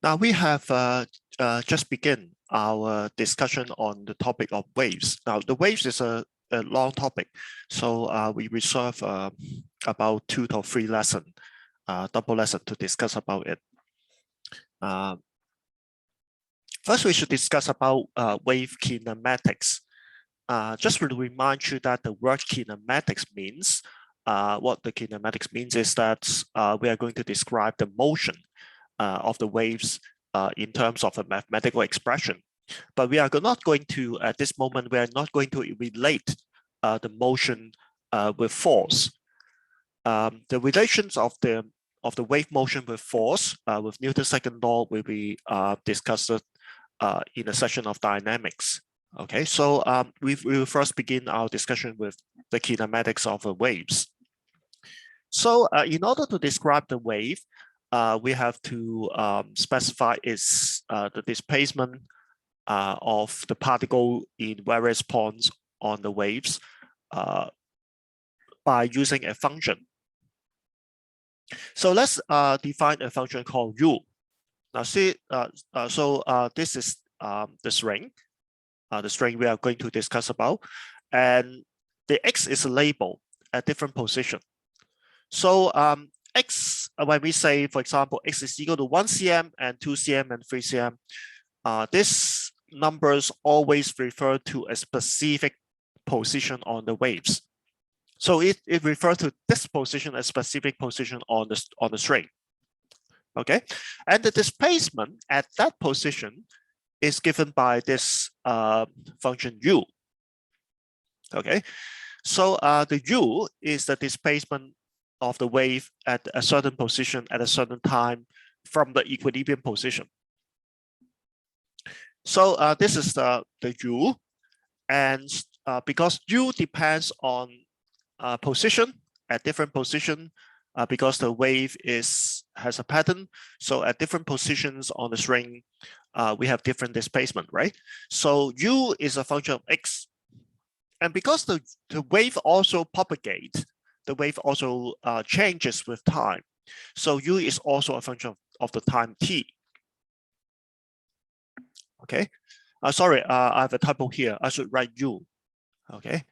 Now we have just begun our discussion on the topic of waves. Now the waves is a long topic, so we reserve about 2 to 3 lessons, double lesson to discuss about it. First, we should discuss about wave kinematics. Just to remind you that the word kinematics means, what the kinematics means is that we are going to describe the motion of the waves in terms of a mathematical expression. But we are not going to, at this moment, we are not going to relate the motion with force. The relations of the wave motion with force with Newton's second law will be discussed in a session of dynamics. Okay, so we will first begin our discussion with the kinematics of the waves. So in order to describe the wave, we have to specify the displacement of the particle in various points on the waves by using a function. So let's define a function called u. Now see, this is the string we are going to discuss about, and the x is a label at different position. So x, when we say, for example, x is equal to 1 cm and 2 cm and 3 cm, these numbers always refer to a specific position on the waves. So it refers to this position, a specific position on the string. Okay, and the displacement at that position is given by this function u. Okay, so the u is the displacement of the wave at a certain position at a certain time from the equilibrium position. So this is the u, and because u depends on position at different position, because the wave has a pattern, so at different positions on the string, we have different displacement, right? So u is a function of x, and because the wave also propagates, the wave also changes with time. So u is also a function of the time t. Okay, sorry, I have a typo here. I should write u. Okay,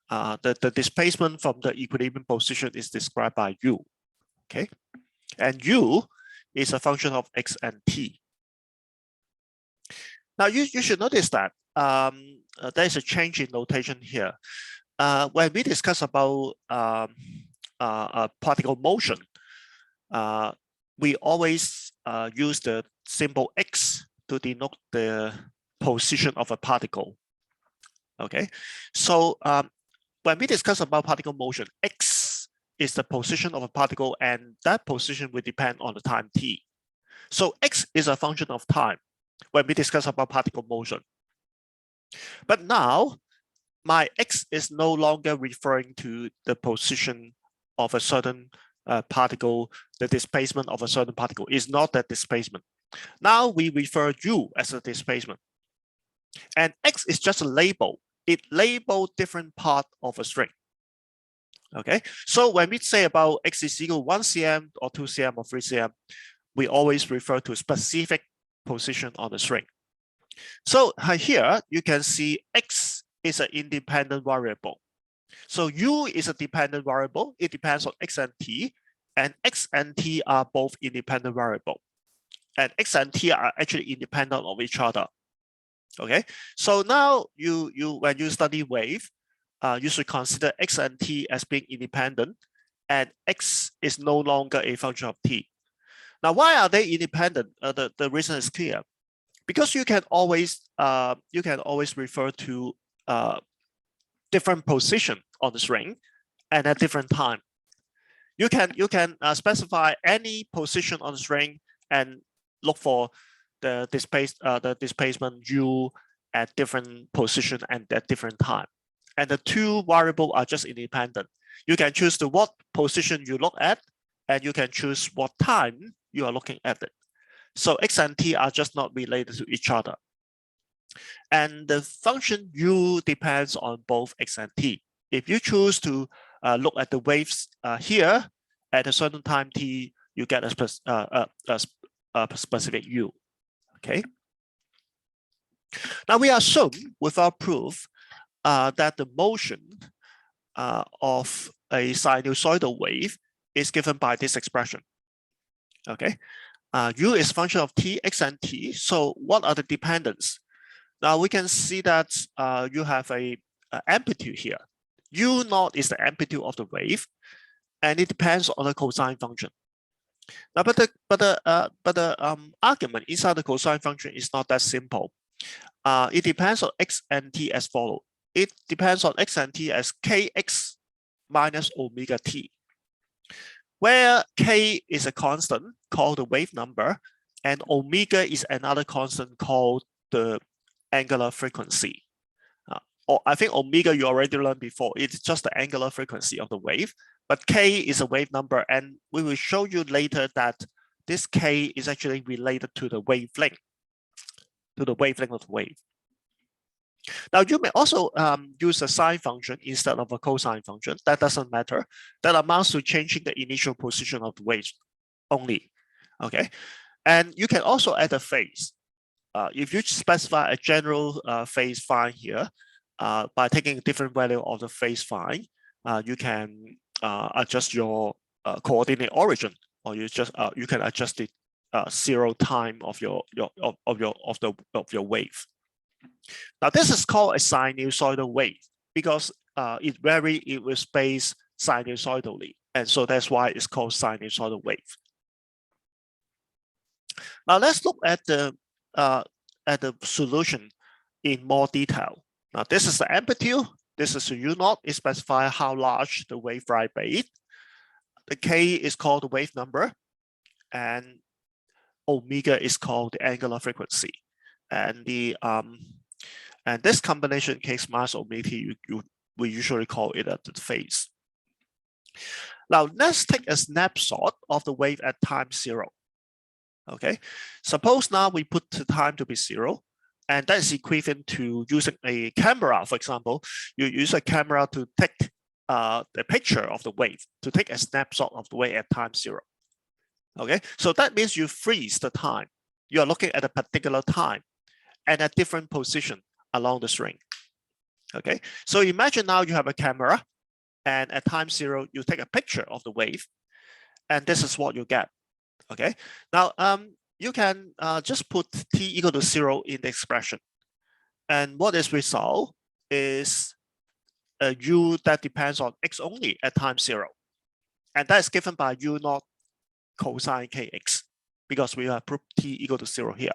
the displacement from the equilibrium position is described by u. Okay, and u is a function of x and t. Now you should notice that there is a change in notation here. When we discuss about particle motion, we always use the symbol x to denote the position of a particle. Okay, so when we discuss about particle motion, x is the position of a particle, and that position will depend on the time t. So x is a function of time when we discuss about particle motion. But now, my x is no longer referring to the position of a certain particle, the displacement of a certain particle is not that displacement. Now we refer u as a displacement. And x is just a label. It labels different part of a string. Okay, so when we say about x is equal to 1 cm or 2 cm or 3 cm, we always refer to a specific position on the string. So here you can see x is an independent variable. So u is a dependent variable. It depends on x and t, and x and t are both independent variable. And x and t are actually independent of each other. Okay, so now when you study wave, you should consider x and t as being independent, and x is no longer a function of t. Now, why are they independent? The reason is clear, because you can always refer to different position on the string and at different time. You can specify any position on the string and look for the displacement u at different position and at different time. And the two variables are just independent. You can choose what position you look at, and you can choose what time you are looking at it. So x and t are just not related to each other. And the function u depends on both x and t. If you choose to look at the waves here at a certain time t, you get specific u. Okay. Now we assume without proof that the motion of a sinusoidal wave is given by this expression. Okay. U is function of t, x, and t. So what are the dependents? Now we can see that you have a amplitude here. U naught is the amplitude of the wave, and it depends on the cosine function. Now, but the argument inside the cosine function is not that simple. It depends on x and t as follows. It depends on x and t as kx minus omega t, where k is a constant called the wave number, and omega is another constant called the angular frequency. Or I think omega you already learned before. It's just the angular frequency of the wave, but k is a wave number, and we will show you later that this k is actually related to the wavelength, of the wave. Now you may also use a sine function instead of a cosine function. That doesn't matter. That amounts to changing the initial position of the wave only. Okay, and you can also add a phase. If you specify a general phase phi here, by taking a different value of the phase phi, you can adjust your coordinate origin, or you can adjust the zero time of your wave. Now this is called a sinusoidal wave because it varies with space sinusoidally, and so that's why it's called sinusoidal wave. Now let's look at the solution in more detail. Now this is the amplitude. This is the u naught. It specifies how large the wave vibrates. The k is called the wave number, and omega is called the angular frequency. And the and this combination k minus omega t, we usually call it the phase. Now let's take a snapshot of the wave at time 0. Okay, suppose now we put the time to be 0, and that is equivalent to using a camera. For example, you use a camera to take the picture of the wave, to take a snapshot of the wave at time 0. Okay, so that means you freeze the time. You are looking at a particular time and a different position along the string. Okay, so imagine now you have a camera, and at time 0, you take a picture of the wave, and this is what you get. Okay, now you can just put t equal to 0 in the expression, and what is result is a u that depends on x only at time 0, and that is given by u naught cosine kx, because we have put t equal to 0 here.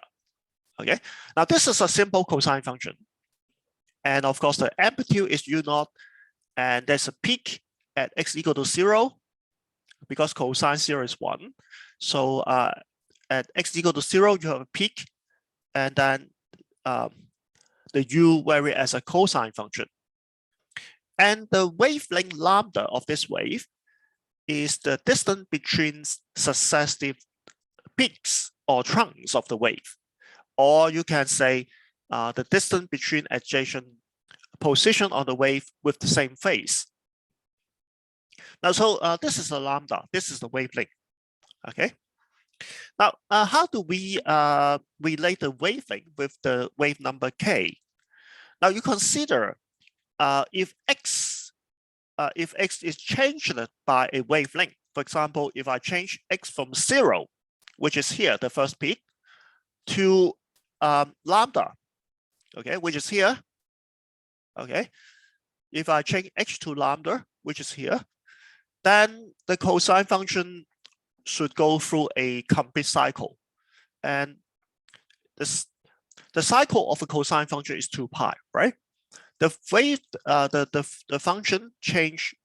Okay, now this is a simple cosine function, and of course the amplitude is u naught, and there's a peak at x equal to 0, because cosine 0 is 1. So at x equal to 0, you have a peak, and then the u varies as a cosine function. And the wavelength lambda of this wave is the distance between successive peaks or trunks of the wave. Or you can say the distance between adjacent position on the wave with the same phase. Now, so this is the lambda, this is the wavelength. Okay. Now, how do we relate the wavelength with the wave number k? Now, you consider if x is changed by a wavelength. For example, if I change x from 0, which is here, the first peak, to lambda, okay, which is here. Okay, if I change h to lambda, which is here, then the cosine function should go through a complete cycle, and the cycle of a cosine function is 2 pi, right? The wave, the function change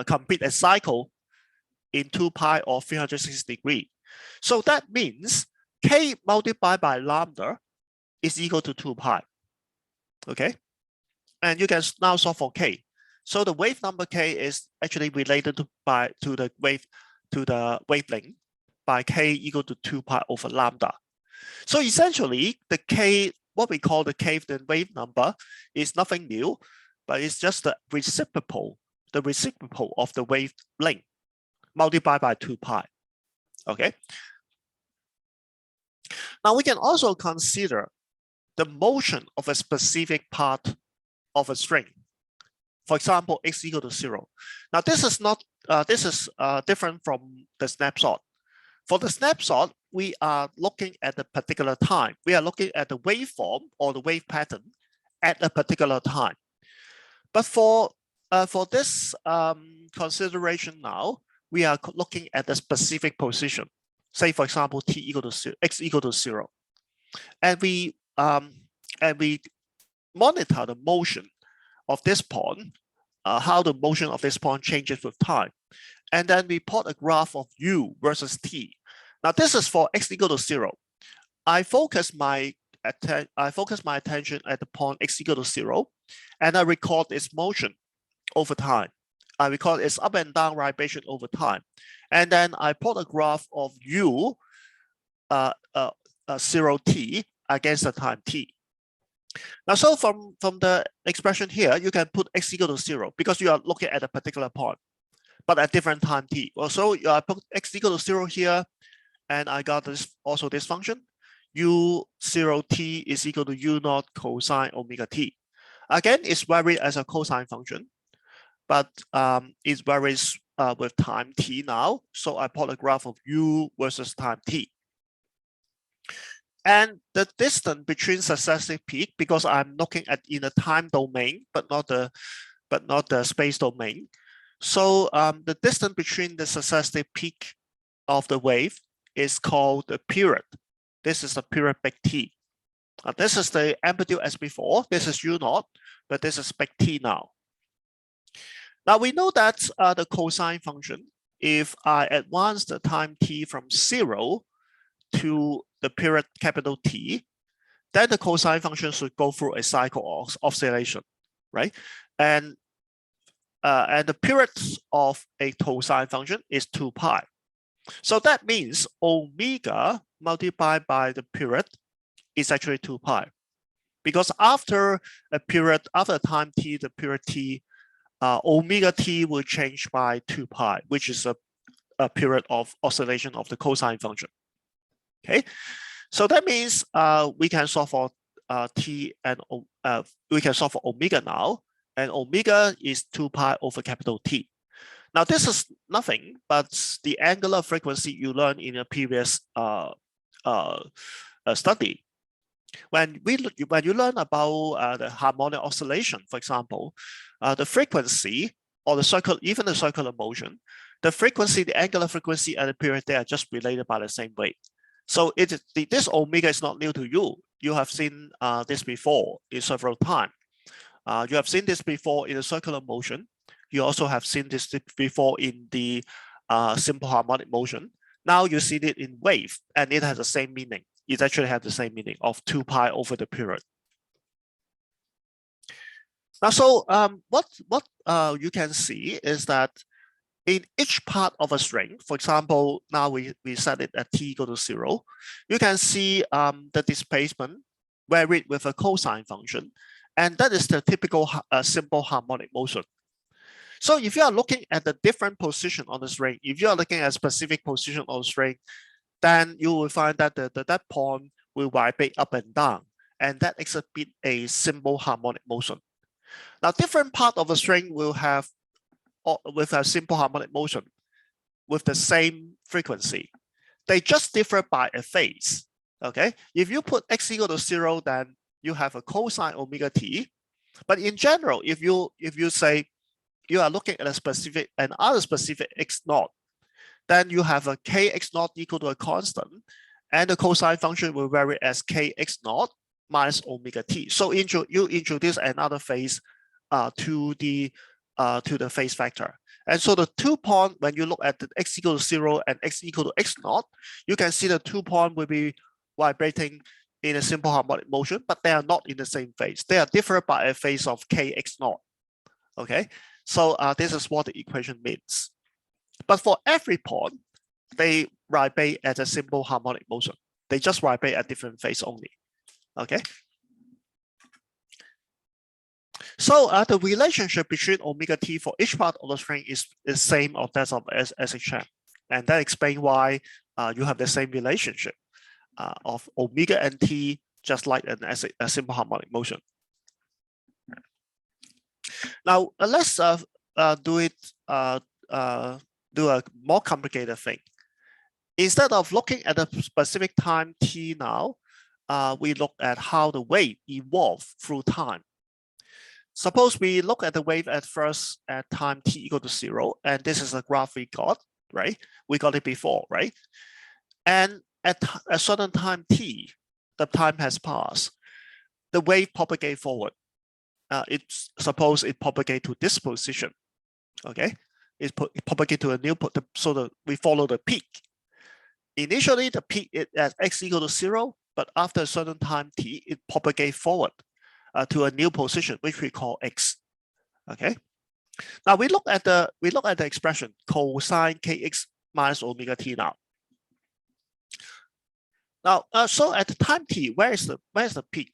complete a cycle in 2 pi or 360 degrees. So that means k multiplied by lambda is equal to 2 pi. Okay, and you can now solve for k. So the wave number k is actually related to the wavelength by k equal to 2 pi over lambda. So essentially, the k, what we call the k wave number, is nothing new, but it's just the reciprocal of the wavelength multiplied by 2 pi. Okay. Now we can also consider the motion of a specific part of a string. For example, x equal to 0. Now this is not different from the snapshot. For the snapshot, we are looking at a particular time. We are looking at the waveform or the wave pattern at a particular time. But for this consideration now, we are looking at a specific position. Say, for example, t equal to 0, x equal to 0, and we monitor the motion of this point, how the motion of this point changes with time, and then we plot a graph of u versus t. Now this is for x equal to 0. I focus my attention at the point x equal to 0, and I record its motion over time. I record its up and down vibration over time, and then I plot a graph of u 0t against the time t. Now, so from the expression here, you can put x equal to 0 because you are looking at a particular point, but at different time t. Well, so I put x equal to 0 here, and I got this this function. U0t is equal to u0 cosine omega t. Again, it's varied as a cosine function, but it varies with time t now. So I plot a graph of u versus time t. And the distance between successive peak, because I'm looking at in a time domain, but not the space domain. So the distance between the successive peak of the wave is called the period. This is the period big T. This is the amplitude as before. This is u0, but this is big T now. Now we know that the cosine function, if I advance the time t from 0 to the period capital T, then the cosine function should go through a cycle of oscillation, right? And the period of a cosine function is 2 pi. So that means omega multiplied by the period is actually 2 pi. Because after a period, after time t, the period t, omega t will change by 2 pi, which is a period of oscillation of the cosine function. Okay, so that means we can solve for t and we can solve for omega now, and omega is 2 pi over capital T. Now this is nothing but the angular frequency you learned in a previous study. When you learn about the harmonic oscillation, for example, the frequency or the circular motion, the frequency, the angular frequency, and the period, they are just related by the same way. So this omega is not new to you. You have seen this before in several times. You have seen this before in the circular motion. You also have seen this before in the simple harmonic motion. Now you see it in wave, and it has the same meaning. It actually has the same meaning of 2 pi over the period. Now, so what you can see is that in each part of a string, for example, now we set it at t equal to 0, you can see the displacement varied with a cosine function, and that is the typical simple harmonic motion. So if you are looking at the different position on the string, if you are looking at a specific position on the string, then you will find that that point will vibrate up and down, and that exhibits a simple harmonic motion. Now, different part of the string will have with a simple harmonic motion with the same frequency. They just differ by a phase. Okay, if you put x equal to 0, then you have a cosine omega t. But in general, if you say you are looking at another specific x naught, then you have a kx naught equal to a constant, and the cosine function will vary as kx naught minus omega t. So you introduce another phase to the phase factor. And so the 2 point, when you look at the x equal to 0 and x equal to x naught, you can see the 2 point will be vibrating in a simple harmonic motion, but they are not in the same phase. They are different by a phase of kx naught. Okay, so this is what the equation means. But for every point, they vibrate at a simple harmonic motion. They just vibrate at different phase only. Okay. So the relationship between omega t for each part of the string is the same of that of SHM. And that explains why you have the same relationship. of omega nt, just like a simple harmonic motion. Now let's do a more complicated thing. Instead of looking at a specific time t now, we look at how the wave evolves through time. Suppose we look at the wave at first at time t equal to 0, and this is a graph we got, right? We got it before, right? And at a certain time t, the time has passed, the wave propagate forward. Suppose it propagate to this position, okay? It propagate to a new, we follow the peak. Initially, the peak is at x equal to 0, but after a certain time t, it propagate forward to a new position, which we call x. Okay. Now we look at the expression cosine kx minus omega t now. Now, so at the time t, where's the peak?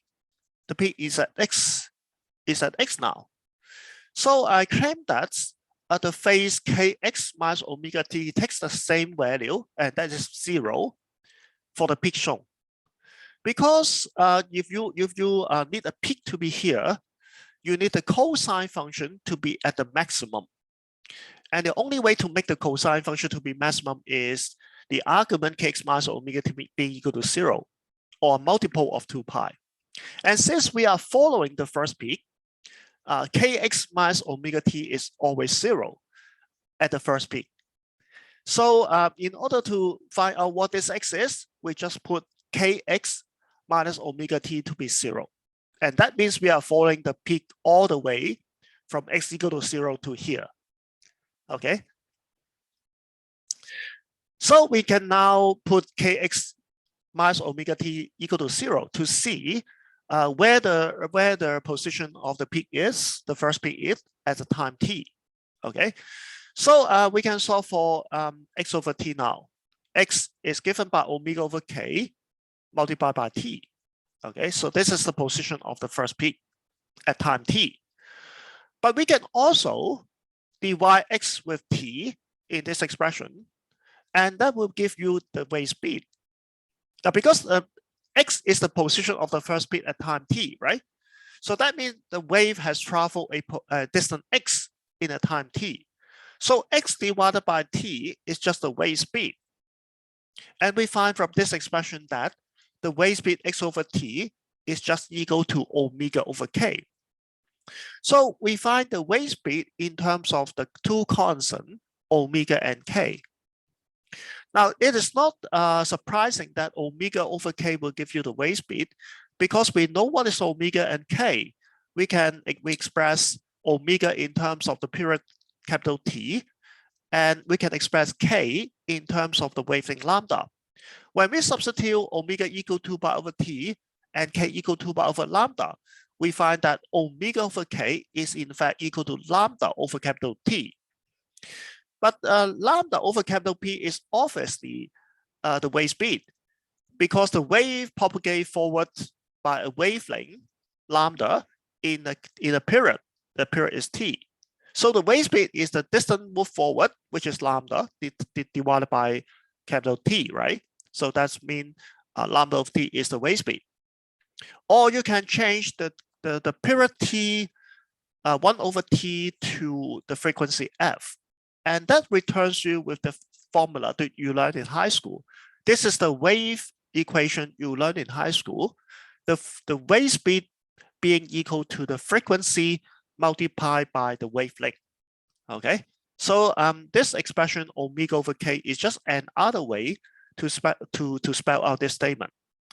The peak is at x. Now. So I claim that the phase kx minus omega t takes the same value, and that is 0 for the peak shown. Because if you need a peak to be here, you need the cosine function to be at the maximum. And the only way to make the cosine function to be maximum is the argument kx minus omega t being equal to 0, or a multiple of 2 pi. And since we are following the first peak, kx minus omega t is always 0 at the first peak. So in order to find out what this x is, we just put kx minus omega t to be 0. And that means we are following the peak all the way from x equal to 0 to here. Okay. So we can now put kx minus omega t equal to 0 to see where the position of the peak is, the first peak is at the time t. Okay. So we can solve for x over t now. X is given by omega over k multiplied by t. Okay, so this is the position of the first peak at time t. But we can also divide x with t in this expression, and that will give you the wave speed. Now, because x is the position of the first peak at time t, right? So that means the wave has traveled a distance x in a time t. So x divided by t is just the wave speed. And we find from this expression that the wave speed x over t is just equal to omega over k. So we find the wave speed in terms of the two constants, omega and k. Now, it is not surprising that omega over k will give you the wave speed, because we know what is omega and k. We express omega in terms of the period capital T, and we can express k in terms of the wavelength lambda. When we substitute omega equal to 2 pi over t and k equal to 2 pi over lambda, we find that omega over k is in fact equal to lambda over capital T. But lambda over capital P is obviously the wave speed, because the wave propagates forward by a wavelength lambda in a period. The period is t. So the wave speed is the distance moved forward, which is lambda divided by capital T, right? So that means lambda of t is the wave speed. Or you can change the period t 1 over t to the frequency f, and that returns you with the formula that you learned in high school. This is the wave equation you learned in high school. The wave speed being equal to the frequency multiplied by the wavelength. Okay, so this expression omega over k is just another way to spell out this statement.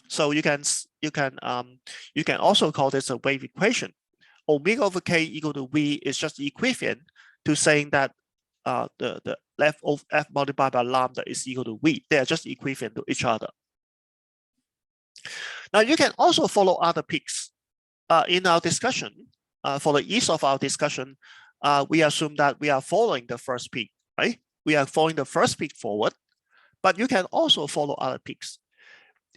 So you can also call this a wave equation. Omega over k equal to v is just equivalent to saying that the f of f multiplied by lambda is equal to v. They are just equivalent to each other. Now you can also follow other peaks. In our discussion, for the ease of our discussion, we assume that we are following the first peak, right? We are following the first peak forward, but you can also follow other peaks.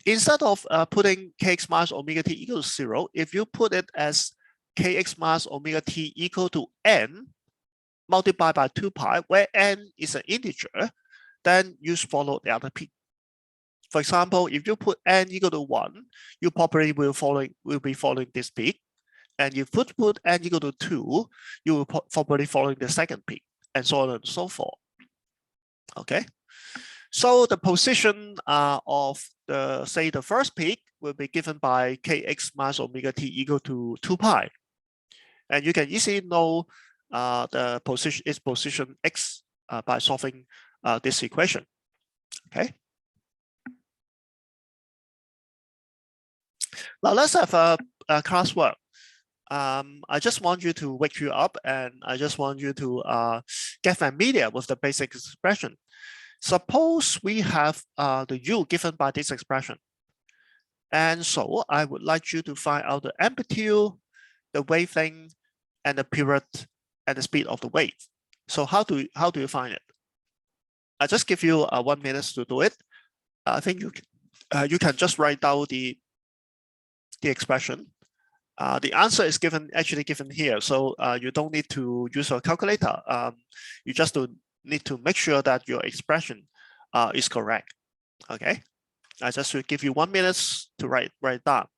Instead of putting kx minus omega t equal to 0, if you put it as kx minus omega t equal to n multiplied by 2 pi, where n is an integer, then you follow the other peak. For example, if you put n equal to 1, you probably will be following this peak. And if you put n equal to 2, you will probably following the second peak, and so on and so forth. Okay. So the position of say the first peak will be given by kx minus omega t equal to 2 pi. And you can easily know the position x by solving this equation. Okay. Now let's have a classwork. I just want you to wake you up, and I just want you to get familiar with the basic expression. Suppose we have the u given by this expression. And so I would like you to find out the amplitude, the wavelength, and the period and the speed of the wave. So how do you find it? I just give you 1 minute to do it. I think you can just write down the expression. The answer is actually given here, so you don't need to use a calculator. You just need to make sure that your expression is correct. Okay, I just will give you 1 minute to write down.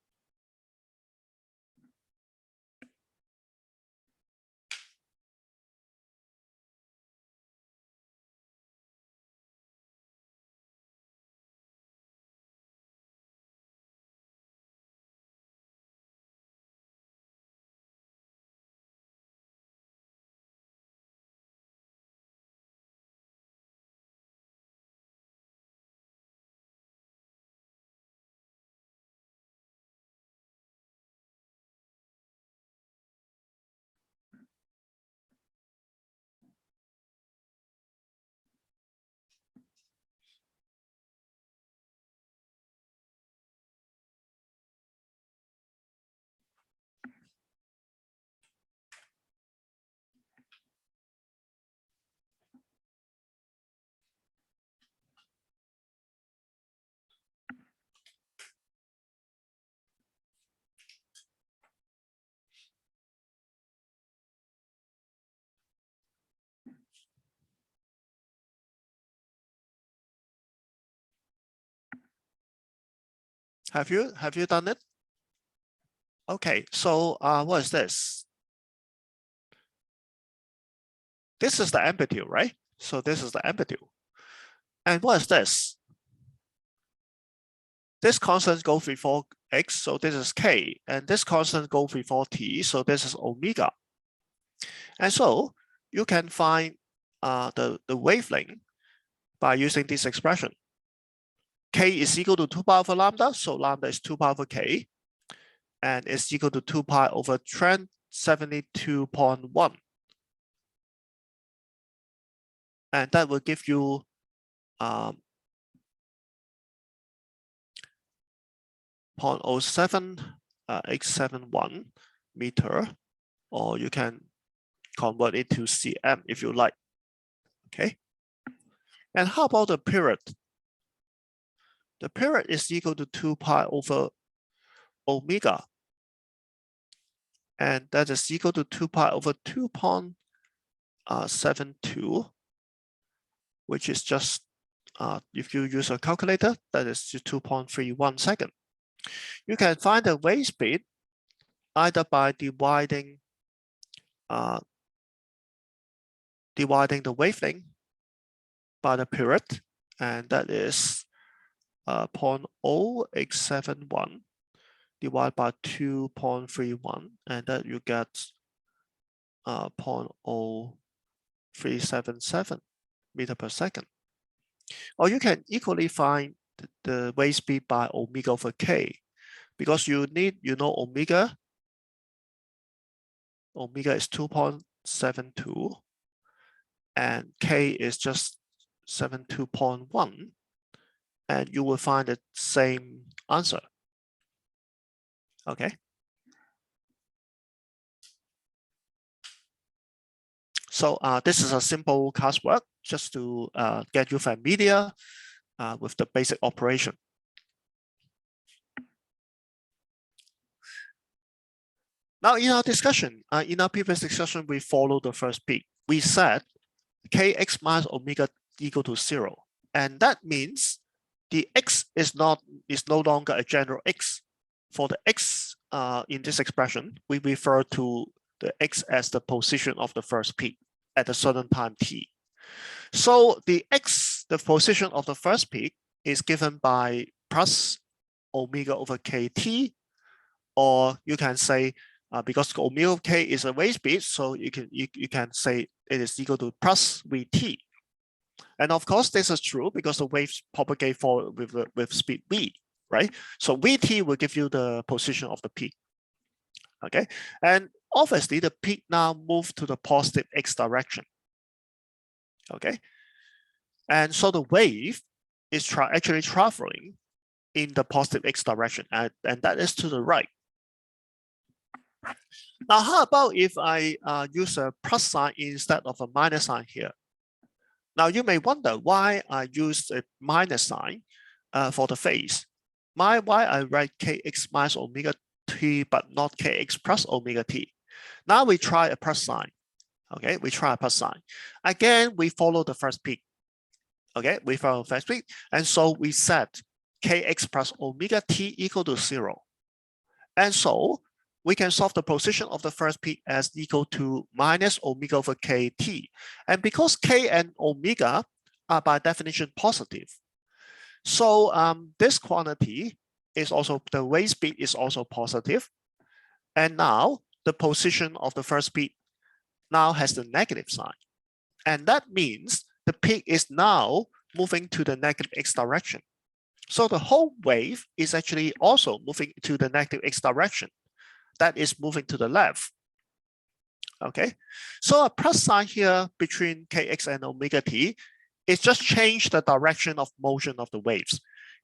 Have you done it? Okay, so what is this? This is the amplitude, right? So this is the amplitude. And what is this? This constant goes before x, so this is k, and this constant goes before t, so this is omega. And so you can find the wavelength by using this expression. K is equal to 2 pi over lambda, so lambda is 2 pi over k, and it's equal to 2 pi over 72.1. And that will give you 0.07871 meter, or you can convert it to cm if you like. Okay. And how about the period? The period is equal to 2 pi over omega, and that is equal to 2 pi over 2.72, which is just, if you use a calculator, that is 2.31 seconds. You can find the wave speed either by dividing the wavelength by the period, and that is 0.0871 divided by 2.31, and that you get 0.0377 meter per second. Or you can equally find the wave speed by omega over k, because you know omega is 2.72 and k is just 72.1, and you will find the same answer. Okay. So this is a simple classwork just to get you familiar with the basic operation. Now in our discussion, in our previous discussion, we followed the first peak. We said kx minus omega equal to 0. And that means the x is no longer a general x. For the x in this expression, we refer to the x as the position of the first peak at a certain time t. So the x, the position of the first peak, is given by plus omega over kt, or you can say because omega of k is a wave speed, so you can say it is equal to plus vt. And of course, this is true because the waves propagate forward with speed v, right? So vt will give you the position of the peak. Okay, and obviously the peak now moves to the positive x direction. Okay, and so the wave is actually traveling in the positive x direction, and that is to the right. Now, how about if I use a plus sign instead of a minus sign here? Now, you may wonder why I use a minus sign for the phase. Why I write kx minus omega t, but not kx plus omega t? Now we try a plus sign. Okay, we try a plus sign. Again, we follow the first peak. Okay, we follow the first peak. And so we set kx plus omega t equal to 0. And so we can solve the position of the first peak as equal to minus omega over kt. And because k and omega are by definition positive, so this quantity is also, the wave speed is also positive. And now the position of the first peak now has the negative sign. And that means the peak is now moving to the negative x direction. So the whole wave is actually also moving to the negative x direction. That is moving to the left. Okay, so a plus sign here between kx and omega t is just change the direction of motion of the waves.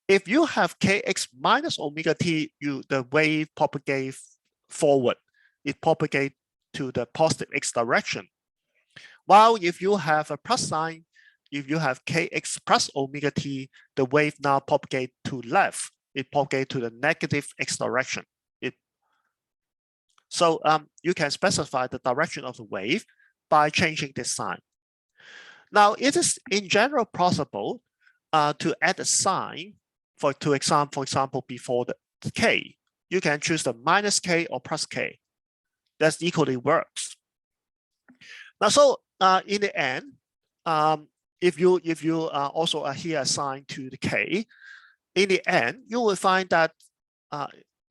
If you have kx minus omega t, the wave propagates forward. It propagates to the positive x direction. While if you have a plus sign, if you have kx plus omega t, the wave now propagates to left. It propagates to the negative x direction. So you can specify the direction of the wave by changing this sign. Now, it is in general possible to add a sign for example, before the k. You can choose the minus k or plus k. That equally works. Now, so in the end, if you also adhere a sign to the k, in the end, you will find that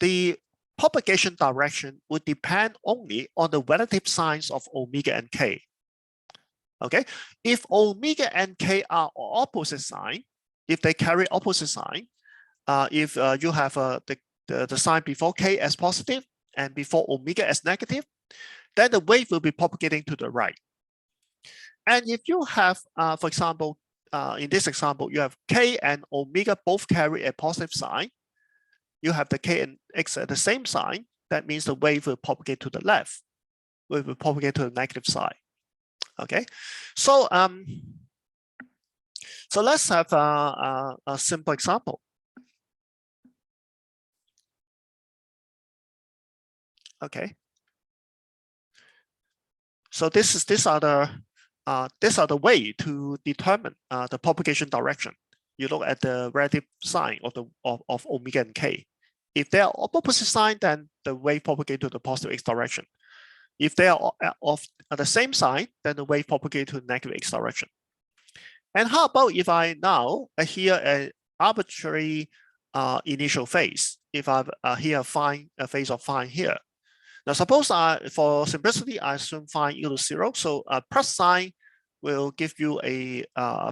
the propagation direction would depend only on the relative signs of omega and k. Okay, if omega and k are opposite sign, if they carry opposite sign, if you have the sign before k as positive and before omega as negative, then the wave will be propagating to the right. And if you have, for example, in this example, you have k and omega both carry a positive sign, you have the k and x at the same sign, that means the wave will propagate to the left, will propagate to the negative side. Okay, so so let's have a simple example. Okay, so these are the way to determine the propagation direction. You look at the relative sign of omega and k. If they are opposite sign, then the wave propagates to the positive x direction. If they are of the same sign, then the wave propagates to the negative x direction. And how about if I now adhere an arbitrary initial phase? If I here find a phase of phi here. Now, suppose for simplicity, I assume phi equal to 0. So a plus sign will give you a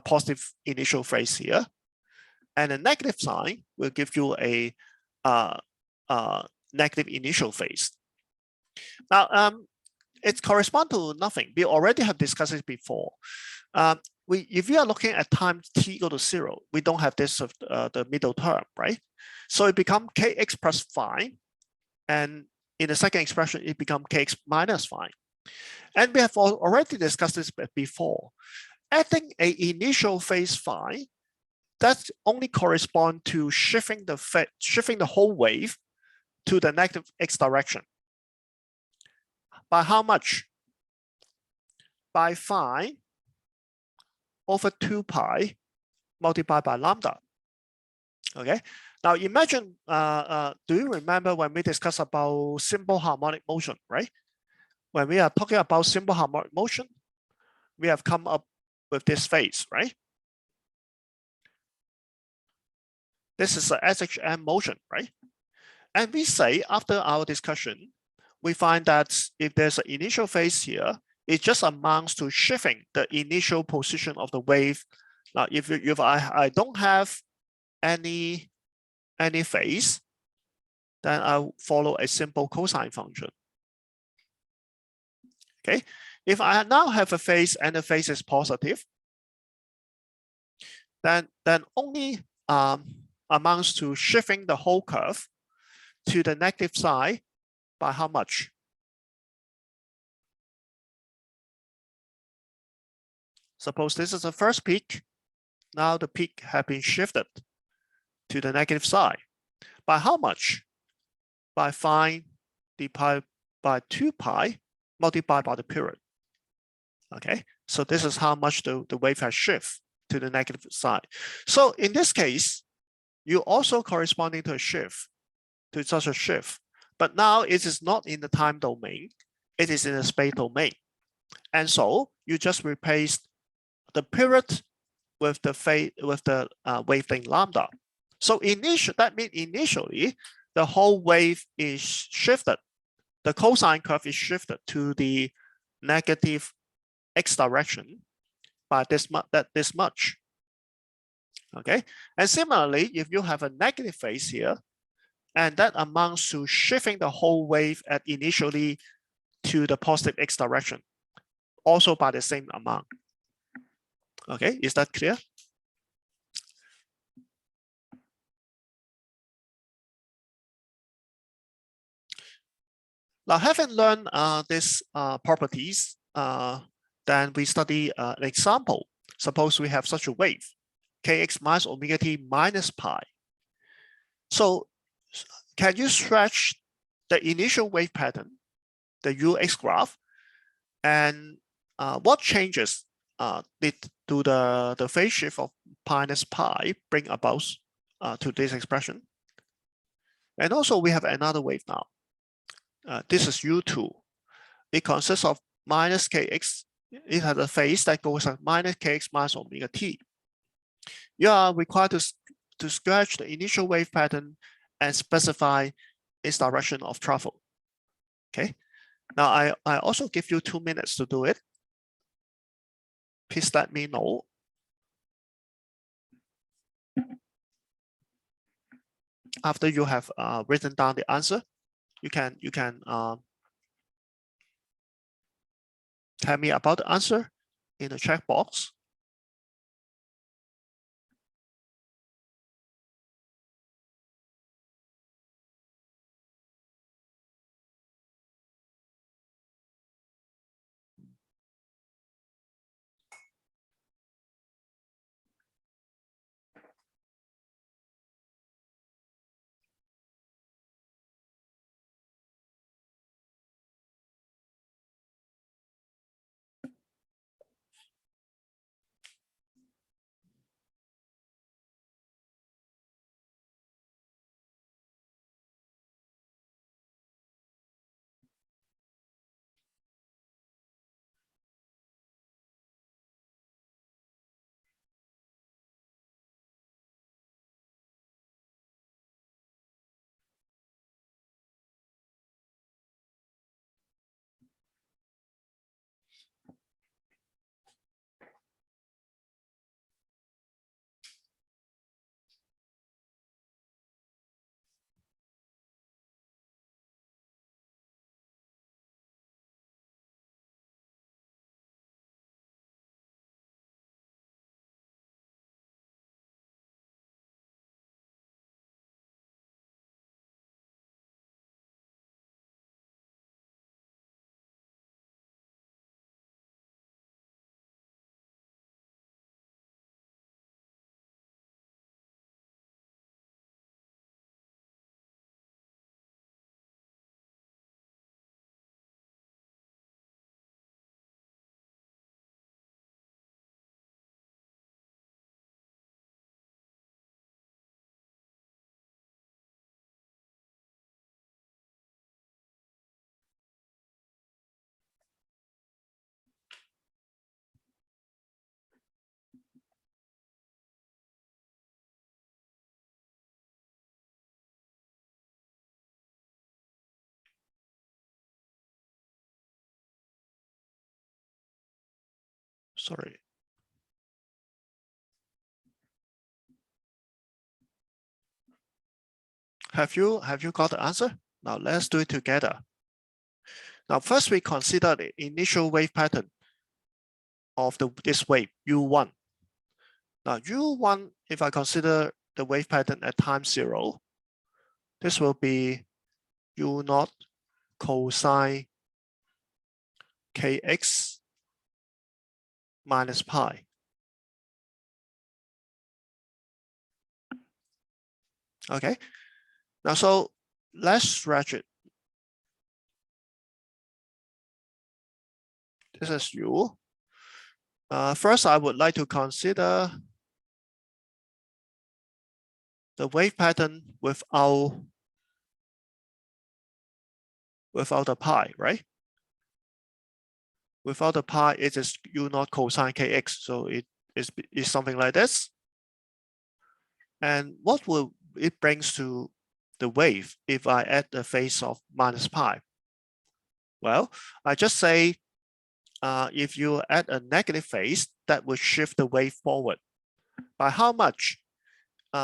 positive initial phase here. And a negative sign will give you a negative initial phase. Now, it corresponds to nothing. We already have discussed it before. If we are looking at time t equal to 0, we don't have this the middle term, right? So it becomes kx plus phi, and in the second expression, it becomes kx minus phi. And we have already discussed this before. Adding an initial phase phi, that only corresponds to shifting the whole wave to the negative x direction. By how much? By phi over 2 pi multiplied by lambda. Okay. Now imagine, do you remember when we discussed about simple harmonic motion, right? When we are talking about simple harmonic motion, we have come up with this phase, right? This is a SHM motion, right? And we say after our discussion, we find that if there's an initial phase here, it just amounts to shifting the initial position of the wave. Now, if I don't have any phase, then I'll follow a simple cosine function. Okay, if I now have a phase and the phase is positive, then only amounts to shifting the whole curve to the negative side by how much? Suppose this is the first peak. Now the peak has been shifted to the negative side. By how much? By phi divided by 2 pi multiplied by the period. Okay, so this is how much the wave has shifted to the negative side. So in this case, you also corresponding to a shift, to such a shift. But now it is not in the time domain, it is in the space domain. And so you just replace the period with the wavelength lambda. So that means initially the whole wave is shifted. The cosine curve is shifted to the negative x direction by this much. Okay, and similarly, if you have a negative phase here, and that amounts to shifting the whole wave at initially to the positive x direction, also by the same amount. Okay, is that clear? Now, having learned these properties, then we study an example. Suppose we have such a wave, kx minus omega t minus pi. So can you stretch the initial wave pattern, the UX graph, and what changes did the phase shift of minus pi bring about to this expression? And also we have another wave now. This is U2. It consists of minus kx. It has a phase that goes at minus kx minus omega t. You are required to sketch the initial wave pattern and specify its direction of travel. Okay. Now I also give you 2 minutes to do it. Please let me know. After you have written down the answer, you can tell me about the answer in the chat box. Sorry. Have you got the answer? Now let's do it together. Now first we consider the initial wave pattern of this wave U1. Now U1, if I consider the wave pattern at time 0, this will be U0 cosine kx minus pi. Okay, now so let's stretch it. This is U. First, I would like to consider the wave pattern without the pi, right? Without the pi, it is U0 cosine kx. So it is something like this. And what will it brings to the wave if I add the phase of minus pi? Well, I just say if you add a negative phase, that will shift the wave forward. By how much?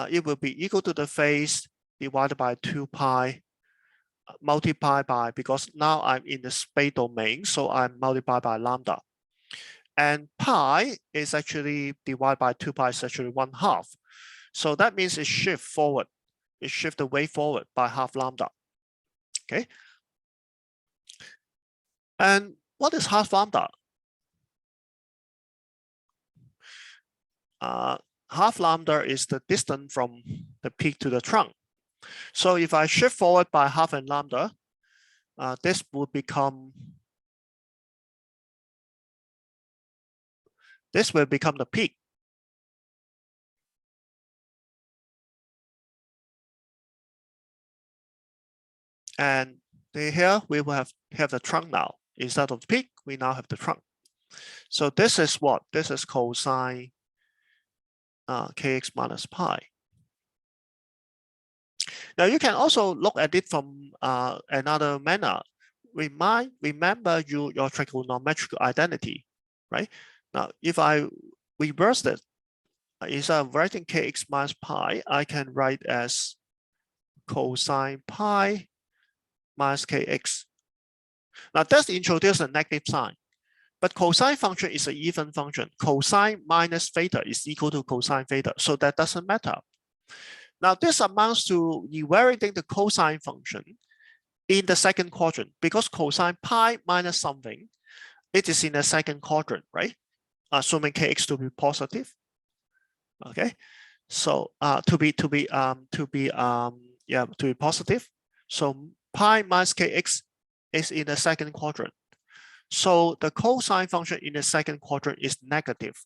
It will be equal to the phase divided by 2 pi multiplied by, because now I'm in the space domain, so I'm multiplied by lambda. And pi is actually divided by 2 pi is actually 1/2. So that means it shift forward. It shift the wave forward by half lambda. Okay. And what is half lambda? Half lambda is the distance from the peak to the trunk. So if I shift forward by half and lambda, this will become the peak. And here we will have the trunk now. Instead of the peak, we now have the trunk. So this is what? This is cosine kx minus pi. Now you can also look at it from another manner. Remember your trigonometric identity, right? Now, if I reverse it, instead of writing kx minus pi, I can write as cosine pi minus kx. Now that's introduce a negative sign, but cosine function is an even function. Cosine minus theta is equal to cosine theta, so that doesn't matter. Now this amounts to evaluating the cosine function in the second quadrant, because cosine pi minus something, it is in the second quadrant, right? Assuming kx to be positive. Okay, so to be positive. So pi minus kx is in the second quadrant. So the cosine function in the second quadrant is negative.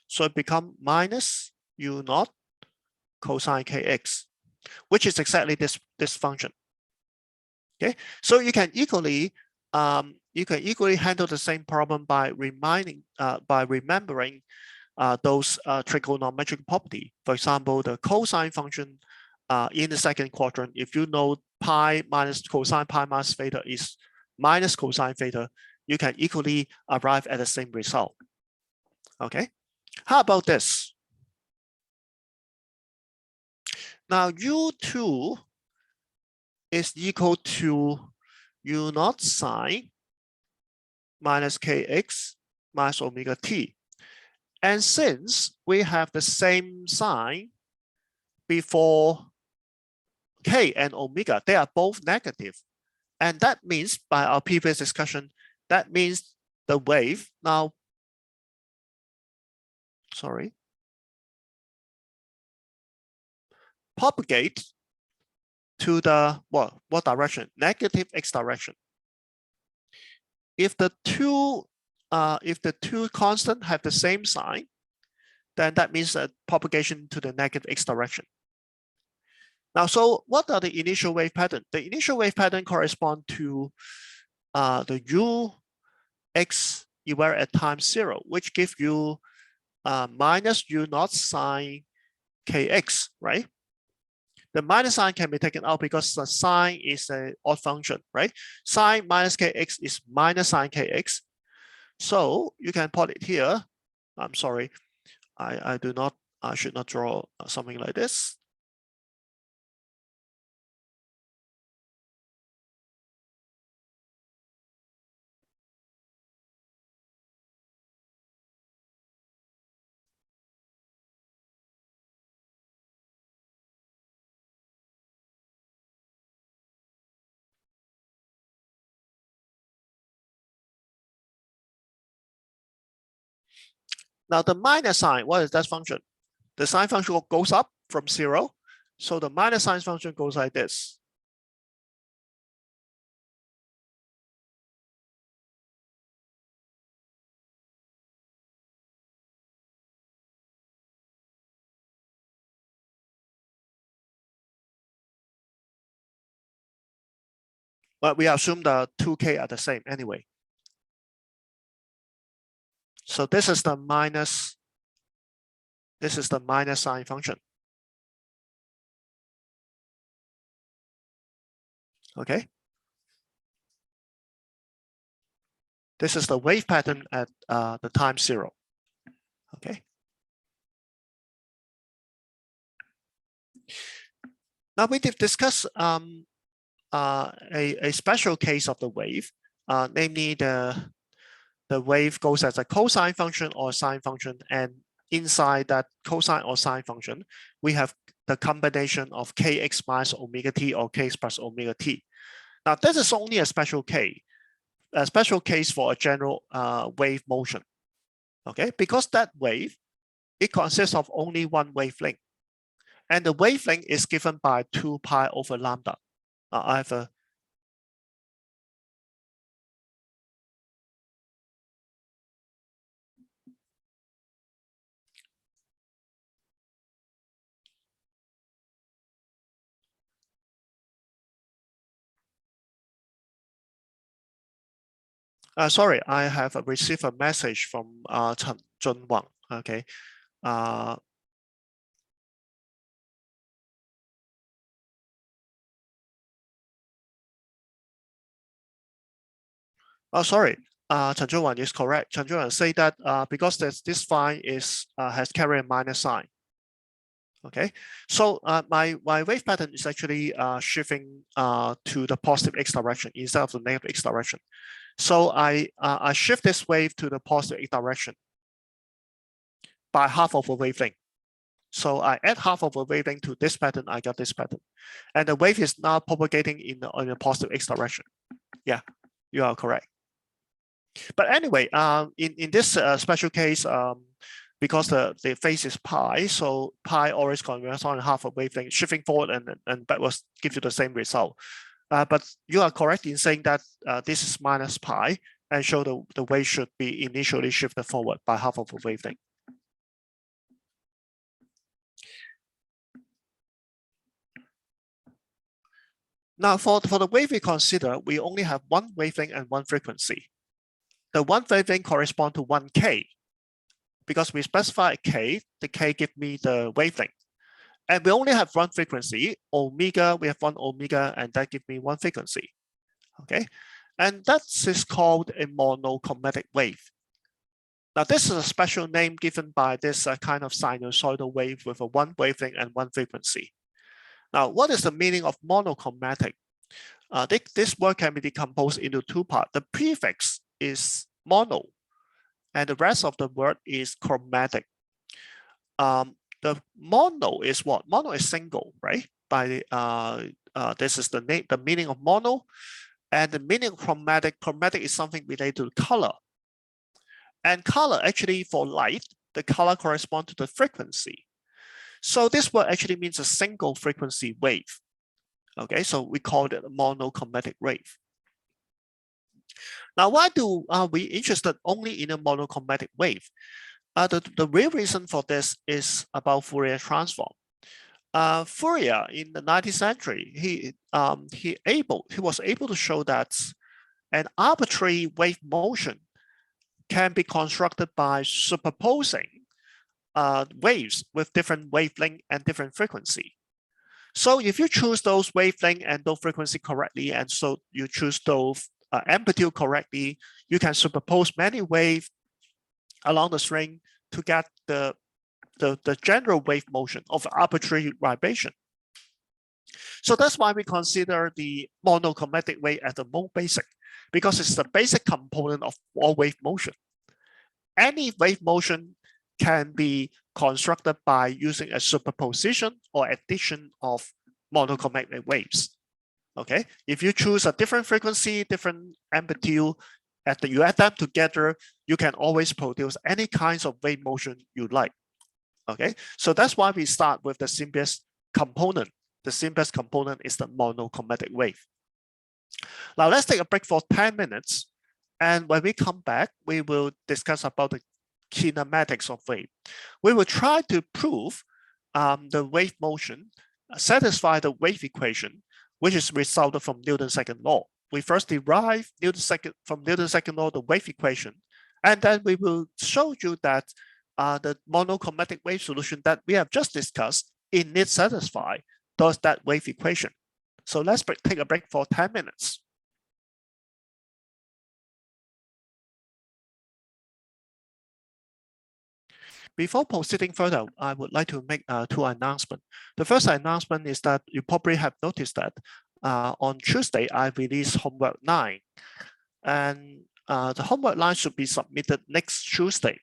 So it becomes minus U0 cosine kx, which is exactly this function. Okay, so you can equally handle the same problem by remembering those trigonometric property. For example, the cosine function in the second quadrant, if you know pi minus cosine pi minus theta is minus cosine theta, you can equally arrive at the same result. Okay, how about this? Now U2 is equal to U0 sine minus kx minus omega t. And since we have the same sign before k and omega, they are both negative. And that means, by our previous discussion, that means the wave now, propagate to the what direction? Negative x direction. If the two constants have the same sign, then that means a propagation to the negative x direction. Now, so what are the initial wave pattern? The initial wave pattern correspond to the ux evaluated at time 0, which gives you minus U0 sine kx, right? The minus sign can be taken out because the sign is an odd function, right? Sine minus kx is minus sine kx. So you can plot it here. I'm sorry, I should not draw something like this. Now the minus sign, what is that function? The sine function goes up from 0. So the minus sine function goes like this. But we assume the 2k are the same anyway. So this is the minus sine function. Okay. This is the wave pattern at the time 0. Okay. Now we did discuss a special case of the wave, namely the wave goes as a cosine function or sine function, and inside that cosine or sine function, we have the combination of kx minus omega t or kx plus omega t. Now this is only a special case for a general wave motion. Okay, because that wave, it consists of only one wavelength, and the wavelength is given by 2 pi over lambda. I have a sorry, I have received a message from Chen Junwang. Okay. Oh, sorry. Chen Junwang is correct. Chen Junwang say that because this phi has carried a minus sign. Okay, so my wave pattern is actually shifting to the positive x direction instead of the negative x direction. So I shift this wave to the positive x direction by half of a wavelength. So I add half of a wavelength to this pattern, I got this pattern. And the wave is now propagating in the positive x direction. Yeah, you are correct. But anyway, in this special case, because the phase is pi, so pi always converts on half a wavelength, shifting forward and backwards gives you the same result. But you are correct in saying that this is minus pi, and show the wave should be initially shifted forward by half of a wavelength. Now for the wave we consider, we only have one wavelength and one frequency. The one wavelength corresponds to 1k. Because we specify k, the k give me the wavelength. And we only have one frequency, omega, we have one omega, and that gives me one frequency. Okay, and that is called a monochromatic wave. Now this is a special name given by this kind of sinusoidal wave with a one wavelength and one frequency. Now, what is the meaning of monochromatic? This word can be decomposed into two parts. The prefix is mono, and the rest of the word is chromatic. The mono is what? Mono is single, right? By this is the name, the meaning of mono, and the meaning of chromatic. Chromatic is something related to color, and color actually for light, the color corresponds to the frequency. So this word actually means a single frequency wave. Okay, so we call it a monochromatic wave. Now, why are we interested only in a monochromatic wave? The real reason for this is about Fourier transform. Fourier in the 19th century, he was able to show that an arbitrary wave motion can be constructed by superposing waves with different wavelength and different frequency. So if you choose those wavelength and those frequency correctly, and so you choose those amplitude correctly, you can superpose many waves along the string to get the general wave motion of arbitrary vibration. So that's why we consider the monochromatic wave as the most basic, because it's the basic component of all wave motion. Any wave motion can be constructed by using a superposition or addition of monochromatic waves. Okay, if you choose a different frequency, different amplitude, you add them together, you can always produce any kinds of wave motion you like. Okay, so that's why we start with the simplest component. The simplest component is the monochromatic wave. Now let's take a break for 10 minutes. And when we come back, we will discuss about the kinematics of wave. We will try to prove the wave motion, satisfy the wave equation, which is resulted from Newton's second law. We first derive from Newton's second law, the wave equation, and then we will show you that the monochromatic wave solution that we have just discussed indeed satisfy that wave equation. So let's take a break for 10 minutes. Before proceeding further, I would like to make two announcements. The first announcement is that you probably have noticed that on Tuesday, I released homework 9. And the homework 9 should be submitted next Tuesday.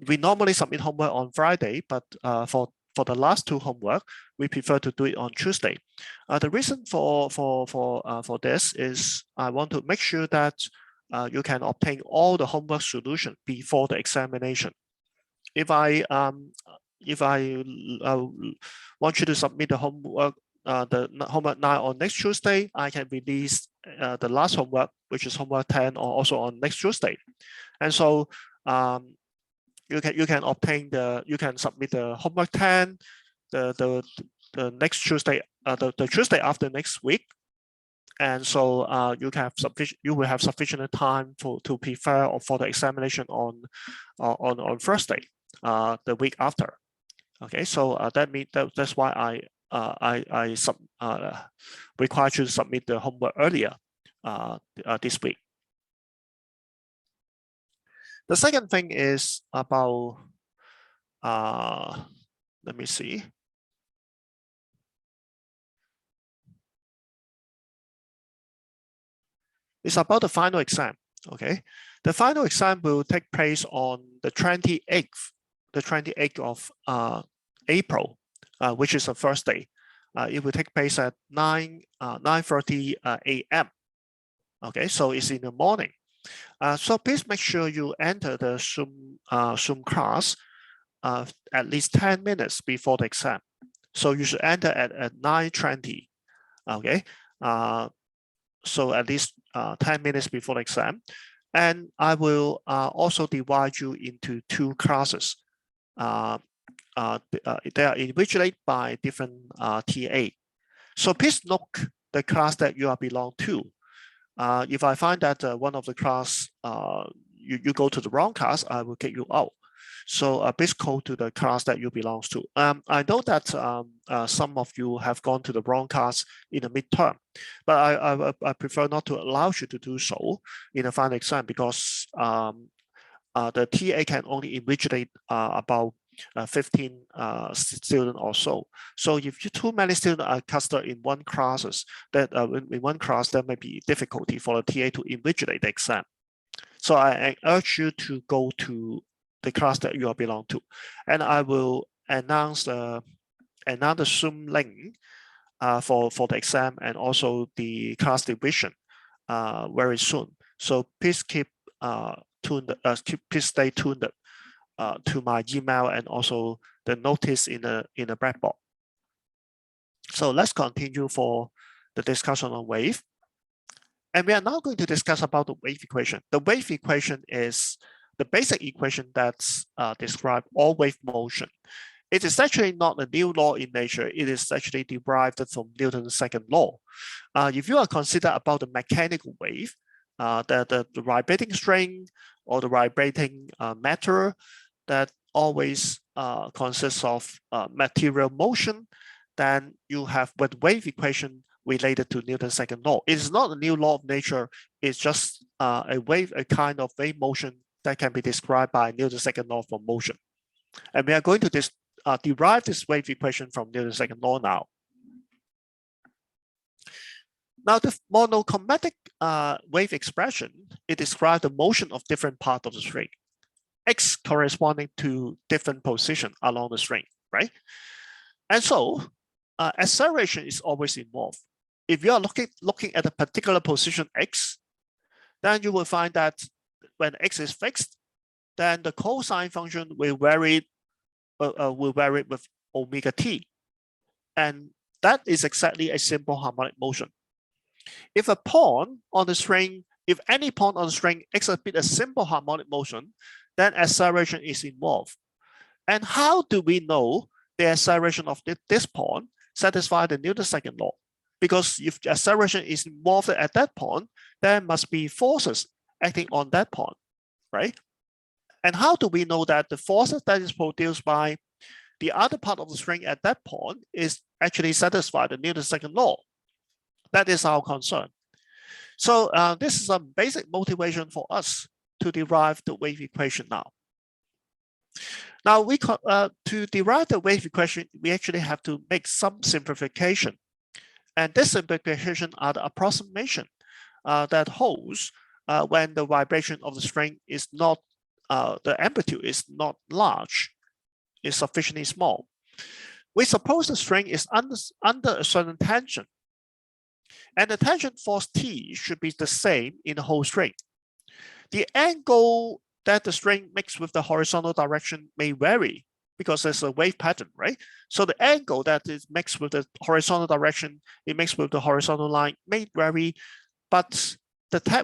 We normally submit homework on Friday, but for the last 2 homework, we prefer to do it on Tuesday. The reason for this is I want to make sure that you can obtain all the homework solution before the examination. If I want you to submit the homework 9 on next Tuesday, I can release the last homework, which is homework 10, or also on next Tuesday. And so you can submit the homework 10 the next Tuesday, the Tuesday after next week. And so you will have sufficient time to prepare for the examination on Thursday, the week after. Okay, so that's why I require you to submit the homework earlier this week. The second thing is about let me see. It's about the final exam. Okay, the final exam will take place on the 28th of April, which is a Thursday. It will take place at 9:30 a.m. Okay, so it's in the morning. So please make sure you enter the Zoom class at least 10 minutes before the exam. So you should enter at 9:20. Okay, so at least 10 minutes before the exam. And I will also divide you into 2 classes. They are invigilated by different TA. So please note the class that you are belong to. If I find that one of the class, you go to the wrong class, I will kick you out. So please go to the class that you belong to. I know that some of you have gone to the wrong class in the midterm, but I prefer not to allow you to do so in the final exam, because the TA can only invigilate about 15 students or so. So if too many students are clustered in one class, that in one class, there may be difficulty for the TA to invigilate the exam. So I urge you to go to the class that you belong to, and I will announce another Zoom link for the exam and also the class division very soon. So please keep tuned. Please stay tuned to my email and also the notice in the blackboard. So let's continue for the discussion on wave. And we are now going to discuss about the wave equation. The wave equation is the basic equation that describes all wave motion. It is actually not a new law in nature. It is actually derived from Newton's second law. If you are considered about the mechanical wave, the vibrating string or the vibrating matter that always consists of material motion, then you have with wave equation related to Newton's second law. It is not a new law of nature. It's just a kind of wave motion that can be described by Newton's second law for motion. And we are going to derive this wave equation from Newton's second law now. Now, the monochromatic wave expression, it describes the motion of different parts of the string, x corresponding to different position along the string, right? And so acceleration is always involved. If you are looking at a particular position x, then you will find that when x is fixed, then the cosine function will vary with omega t. And that is exactly a simple harmonic motion. If a point on the string, if any point on the string exhibits a simple harmonic motion, then acceleration is involved. And how do we know the acceleration of this point satisfies the Newton's second law? Because if acceleration is involved at that point, there must be forces acting on that point, right? And how do we know that the forces that is produced by the other part of the string at that point is actually satisfy the Newton's second law? That is our concern. So this is a basic motivation for us to derive the wave equation now. Now, to derive the wave equation, we actually have to make some simplification. And this simplification are the approximation that holds when the vibration of the string is not, the amplitude is not large, is sufficiently small. We suppose the string is under a certain tension. And the tension force T should be the same in the whole string. The angle that the string makes with the horizontal direction may vary because there's a wave pattern, right? So the angle that is mixed with the horizontal direction, it makes with the horizontal line may vary, but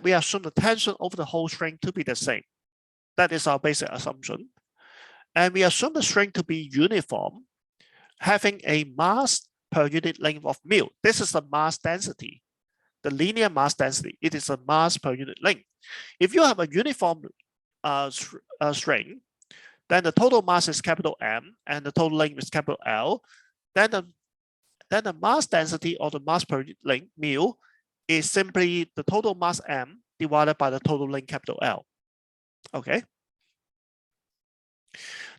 we assume the tension over the whole string to be the same. That is our basic assumption. And we assume the string to be uniform, having a mass per unit length of mu. This is the mass density, the linear mass density. It is a mass per unit length. If you have a uniform string, then the total mass is capital M and the total length is capital L. Then the mass density or the mass per unit length mu is simply the total mass M divided by the total length capital L. Okay.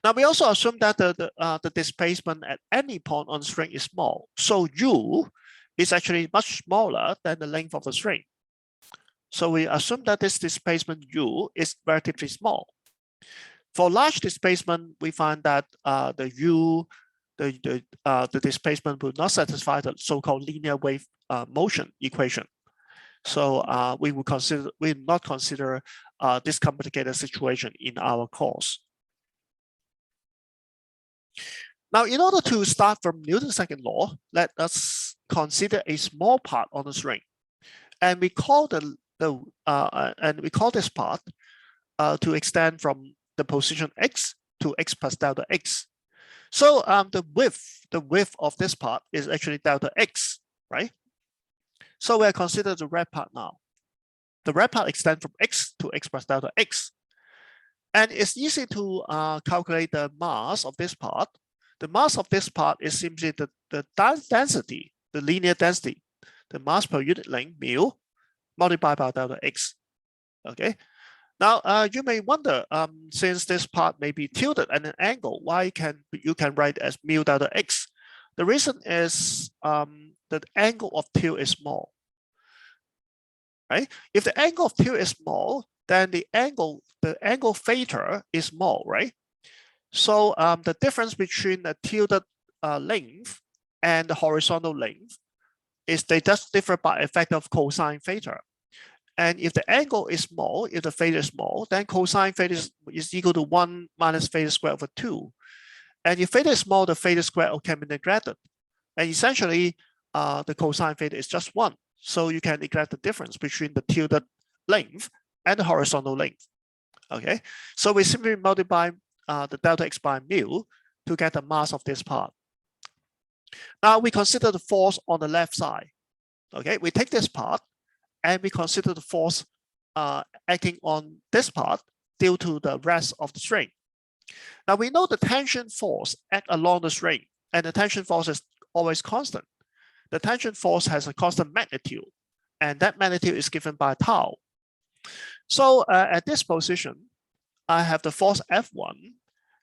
Now we also assume that the displacement at any point on the string is small. So U is actually much smaller than the length of the string. So we assume that this displacement U is relatively small. For large displacement, we find that the displacement will not satisfy the so-called linear wave motion equation. So we will not consider this complicated situation in our course. Now, in order to start from Newton's second law, let us consider a small part on the string, and we call this part to extend from the position x to x plus delta x. So the width of this part is actually delta x, right? So we'll consider the red part now. The red part extends from x to x plus delta x. And it's easy to calculate the mass of this part. The mass of this part is simply the density, the linear density, the mass per unit length, mu, multiplied by delta x. Okay. Now, you may wonder, since this part may be tilted at an angle, why you can write as mu delta x? The reason is the angle of tilt is small. Right? If the angle of tilt is small, then the angle theta is small, right? So the difference between the tilted length and the horizontal length is they just differ by a factor of cosine theta. And if the angle is small, if the theta is small, then cosine theta is equal to 1 minus theta squared over 2. And if theta is small, the theta squared can be neglected. And essentially, the cosine theta is just 1. So you can neglect the difference between the tilted length and the horizontal length. Okay, so we simply multiply the delta x by mu to get the mass of this part. Now we consider the force on the left side. Okay, we take this part and we consider the force acting on this part due to the rest of the string. Now we know the tension force act along the string, and the tension force is always constant. the tangent force has a constant magnitude, and that magnitude is given by tau. So at this position, I have the force F1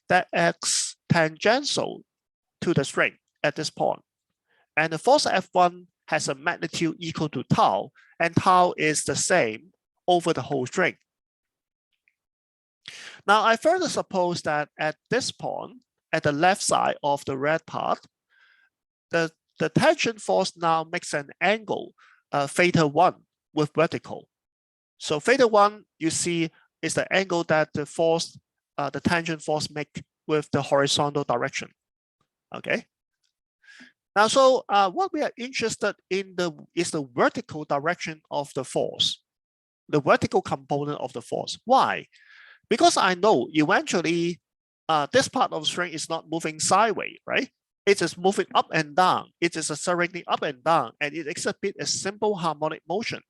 that acts tangential to the string at this point. And the force F1 has a magnitude equal to tau, and tau is the same over the whole string. Now, I further suppose that at this point, at the left side of the red part, the tangent force now makes an angle, theta 1 with vertical. So theta 1, you see, is the angle that the force, the tangent force make with the horizontal direction. Okay. Now, so what we are interested in is the vertical direction of the force, the vertical component of the force. Why? Because I know eventually this part of the string is not moving sideways, right? It is moving up and down. It is accelerating up and down, and it exhibits a simple harmonic motion.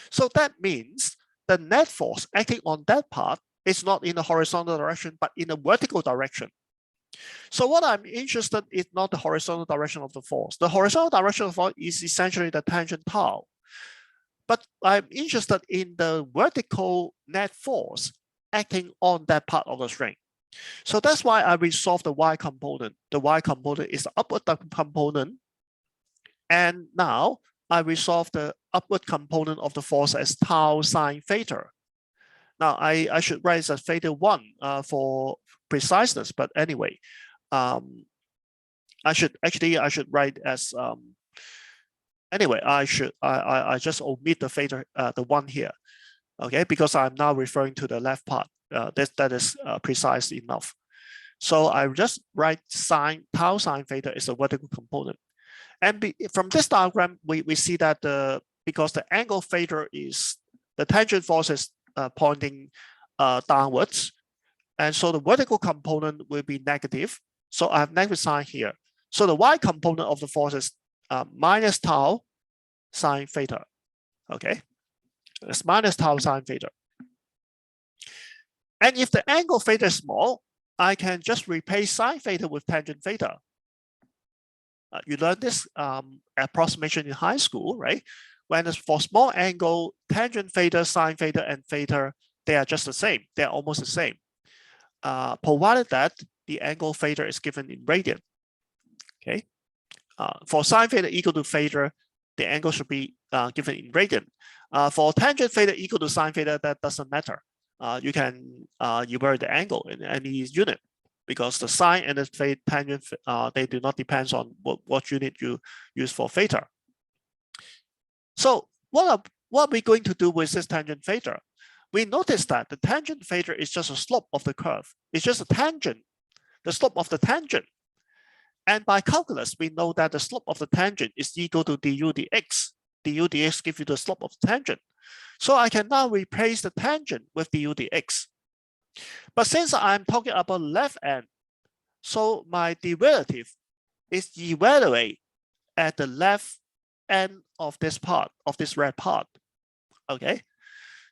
So that means the net force acting on that part is not in the horizontal direction, but in the vertical direction. So what I'm interested in is not the horizontal direction of the force. The horizontal direction of the force is essentially the tangent tau. But I'm interested in the vertical net force acting on that part of the string. So that's why I resolve the y component. The y component is the upward component. And now I resolve the upward component of the force as tau sine theta. Now I should write as theta 1 for preciseness, but anyway, I should write as anyway, I just omit the theta, the 1 here, okay, because I'm now referring to the left part. That is precise enough. So I just write tau sine theta is a vertical component. And from this diagram, we see that because the angle theta is, the tangent force is pointing downwards. And so the vertical component will be negative. So I have negative sign here. So the y component of the force is minus tau sine theta. Okay, it's minus tau sine theta. And if the angle theta is small, I can just replace sine theta with tangent theta. You learned this approximation in high school, right? When it's for small angle, tangent theta, sine theta, and theta, they are just the same. They're almost the same. Provided that the angle theta is given in radian. Okay. For sine theta equal to theta, the angle should be given in radian. For tangent theta equal to sine theta, that doesn't matter. You can evaluate the angle in any unit, because the sine and the tangent, they do not depend on what unit you use for theta. So what are we going to do with this tangent theta? We notice that the tangent theta is just a slope of the curve. It's just a tangent, the slope of the tangent. And by calculus, we know that the slope of the tangent is equal to du dx. Du dx gives you the slope of the tangent. So I can now replace the tangent with du dx. But since I'm talking about left end, so my derivative is evaluate at the left end of this part, of this red part. Okay.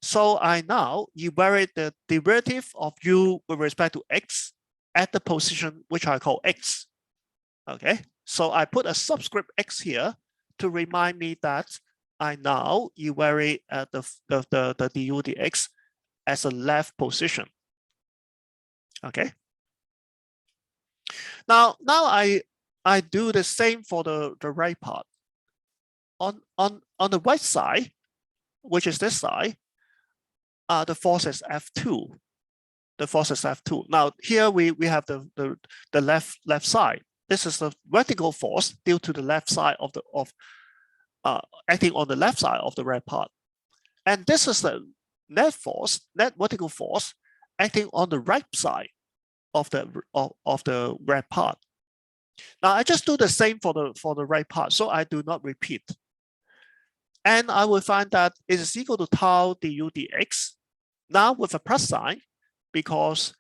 So I now evaluate the derivative of u with respect to x at the position which I call x. Okay. So I put a subscript x here to remind me that I now evaluate the du dx as a left position. Okay. Now I do the same for the right part. On the right side, which is this side, the force is F2. The force is F2. Now here we have the left side. This is the vertical force due to the left side of acting on the left side of the red part, and this is the net force, net vertical force acting on the right side of the red part. Now I just do the same for the right part, so I do not repeat. And I will find that it is equal to tau du dx, now with a plus sign, because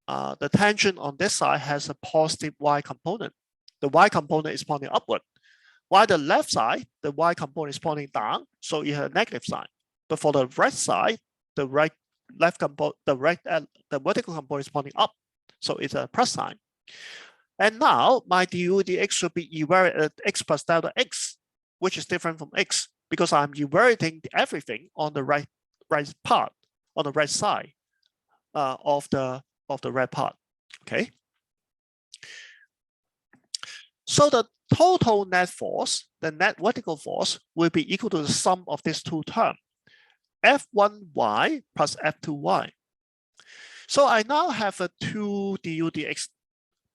the tangent on this side has a positive y component. The y component is pointing upward, while the left side, the y component is pointing down, so it has a negative sign. But for the right side, the vertical component is pointing up, so it's a plus sign. And now my du dx should be evaluated at x plus delta x, which is different from x because I'm evaluating everything on the right part, on the right side of the red part. Okay. So the total net force, the net vertical force, will be equal to the sum of these two terms, F1y plus F2y. So I now have a 2 du dx,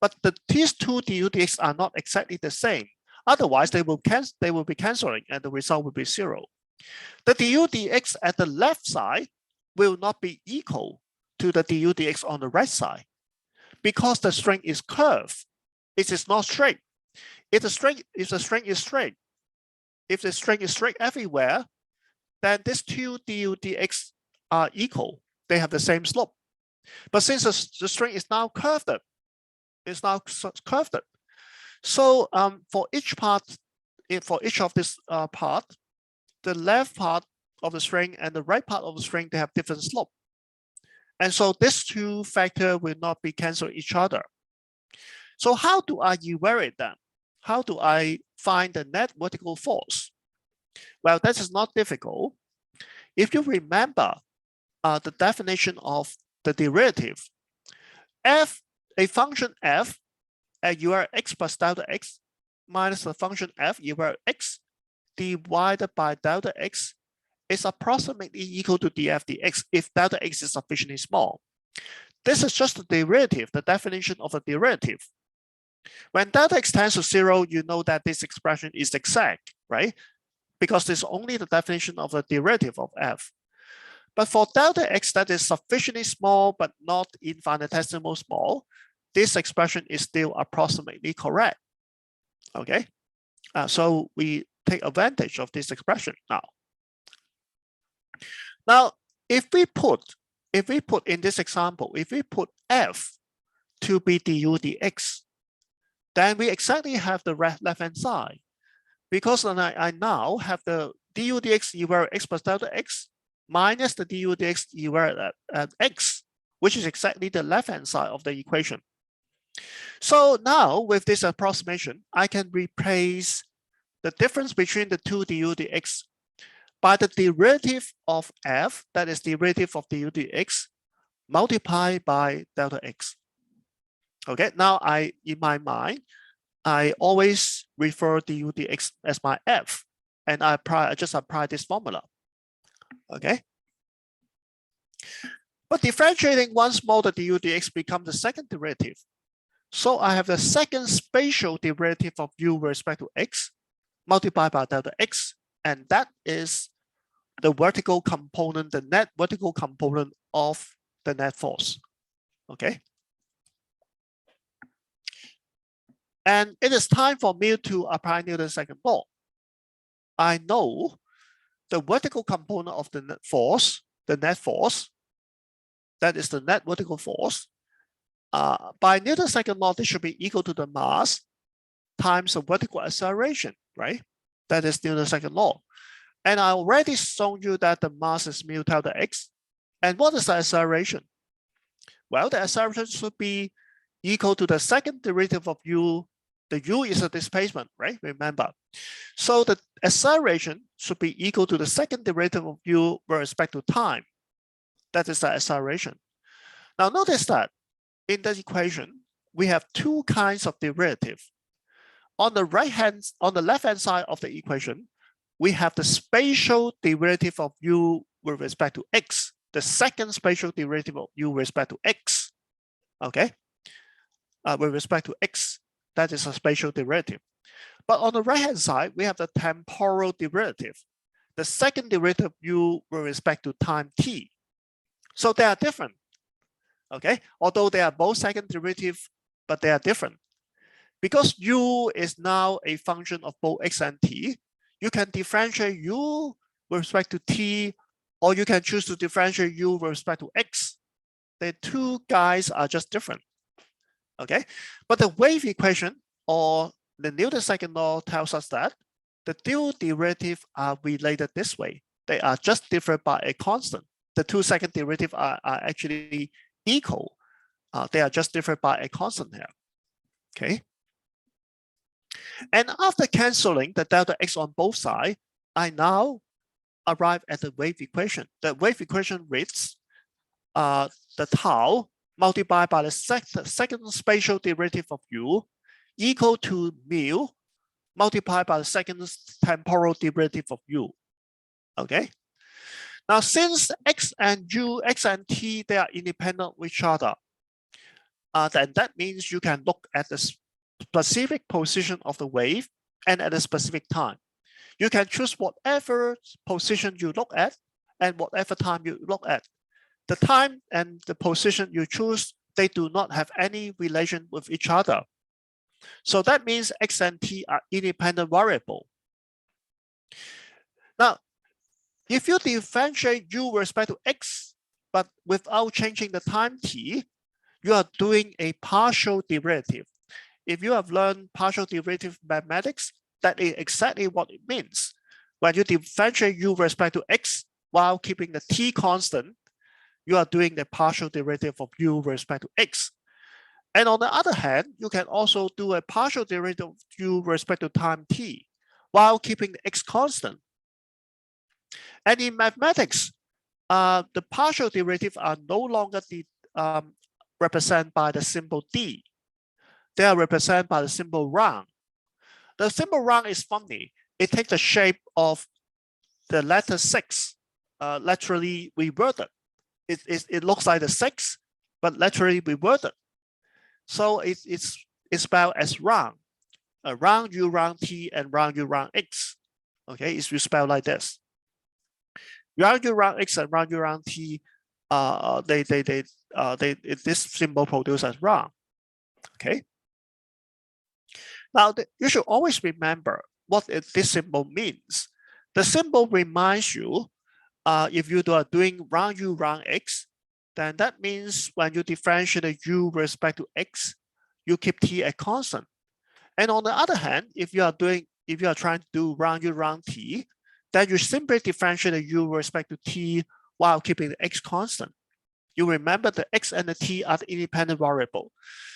but these two du dx are not exactly the same. Otherwise, they will be canceling and the result will be 0. The du dx at the left side will not be equal to the du dx on the right side because the string is curved. It is not straight. If the string is straight, if the string is straight everywhere, then these two du dx are equal. They have the same slope. But since the string is now curved, so for each part, for each of this part, the left part of the string and the right part of the string, they have different slope. And so these two factors will not be canceling each other. So how do I evaluate them? How do I find the net vertical force? Well, that is not difficult. If you remember the definition of the derivative, a function f at UR x plus delta x minus the function f UR x divided by delta x is approximately equal to df dx if delta x is sufficiently small. This is just the derivative, the definition of a derivative. When delta x tends to 0, you know that this expression is exact, right? Because it's only the definition of a derivative of f. But for delta x that is sufficiently small but not infinitesimal small, this expression is still approximately correct. Okay, so we take advantage of this expression now. Now, if we put in this example, if we put f to be du dx, then we exactly have the left-hand side, because I now have the du dx evaluate x plus delta x minus the du dx evaluate at x, which is exactly the left-hand side of the equation. So now with this approximation, I can replace the difference between the two du dx by the derivative of f, that is derivative of du dx, multiplied by delta x. Okay, now in my mind, I always refer du dx as my f, and I just apply this formula. Okay. But differentiating once more, the du dx becomes the second derivative. So I have the second spatial derivative of u with respect to x multiplied by delta x, and that is the vertical component, the net vertical component of the net force. Okay. And it is time for me to apply Newton's second law. I know the vertical component of the net force, that is the net vertical force. By Newton's second law, this should be equal to the mass times the vertical acceleration, right? That is Newton's second law. And I already shown you that the mass is mu delta x. And what is the acceleration? Well, the acceleration should be equal to the second derivative of u. The u is a displacement, right? Remember. So the acceleration should be equal to the second derivative of u with respect to time. That is the acceleration. Now notice that in the equation, we have two kinds of derivative. On the left-hand side of the equation, we have the spatial derivative of u with respect to x, the second spatial derivative of u with respect to x. Okay, with respect to x, that is a spatial derivative. But on the right-hand side, we have the temporal derivative, the second derivative of u with respect to time t. So they are different. Okay, although they are both second derivative, but they are different. Because u is now a function of both x and t, you can differentiate u with respect to t, or you can choose to differentiate u with respect to x. The two guys are just different. Okay, but the wave equation or the Newton's second law tells us that the two derivatives are related this way. They are just different by a constant. The two second derivatives are actually equal. They are just different by a constant here. okay? And after canceling the delta x on both sides, I now arrive at the wave equation. The wave equation reads the tau multiplied by the second spatial derivative of u equal to mu multiplied by the second temporal derivative of u. Okay. Now, since x and t, they are independent of each other, then that means you can look at the specific position of the wave and at a specific time. You can choose whatever position you look at and whatever time you look at. The time and the position you choose, they do not have any relation with each other. So that means x and t are independent variable. Now, if you differentiate u with respect to x, but without changing the time t, you are doing a partial derivative. If you have learned partial derivative mathematics, that is exactly what it means. When you differentiate u with respect to x while keeping the t constant, you are doing the partial derivative of u with respect to x. And on the other hand, you can also do a partial derivative of u with respect to time t while keeping the x constant. And in mathematics, the partial derivatives are no longer represented by the symbol d. They are represented by the symbol round. The symbol round is funny. It takes the shape of the letter 6, laterally reverted. It looks like the 6, but laterally reverted. So it's spelled as round. Round u round t and round u round x. Okay, it's spelled like this. Round u round x and round u round t, this symbol produced as round. Okay. Now you should always remember what this symbol means. The symbol reminds you, if you are doing round u round x, then that means when you differentiate u with respect to x, you keep t a constant. And on the other hand, if you are trying to do round u round t, then you simply differentiate the u with respect to t while keeping the x constant. You remember the x and the t are the independent variable.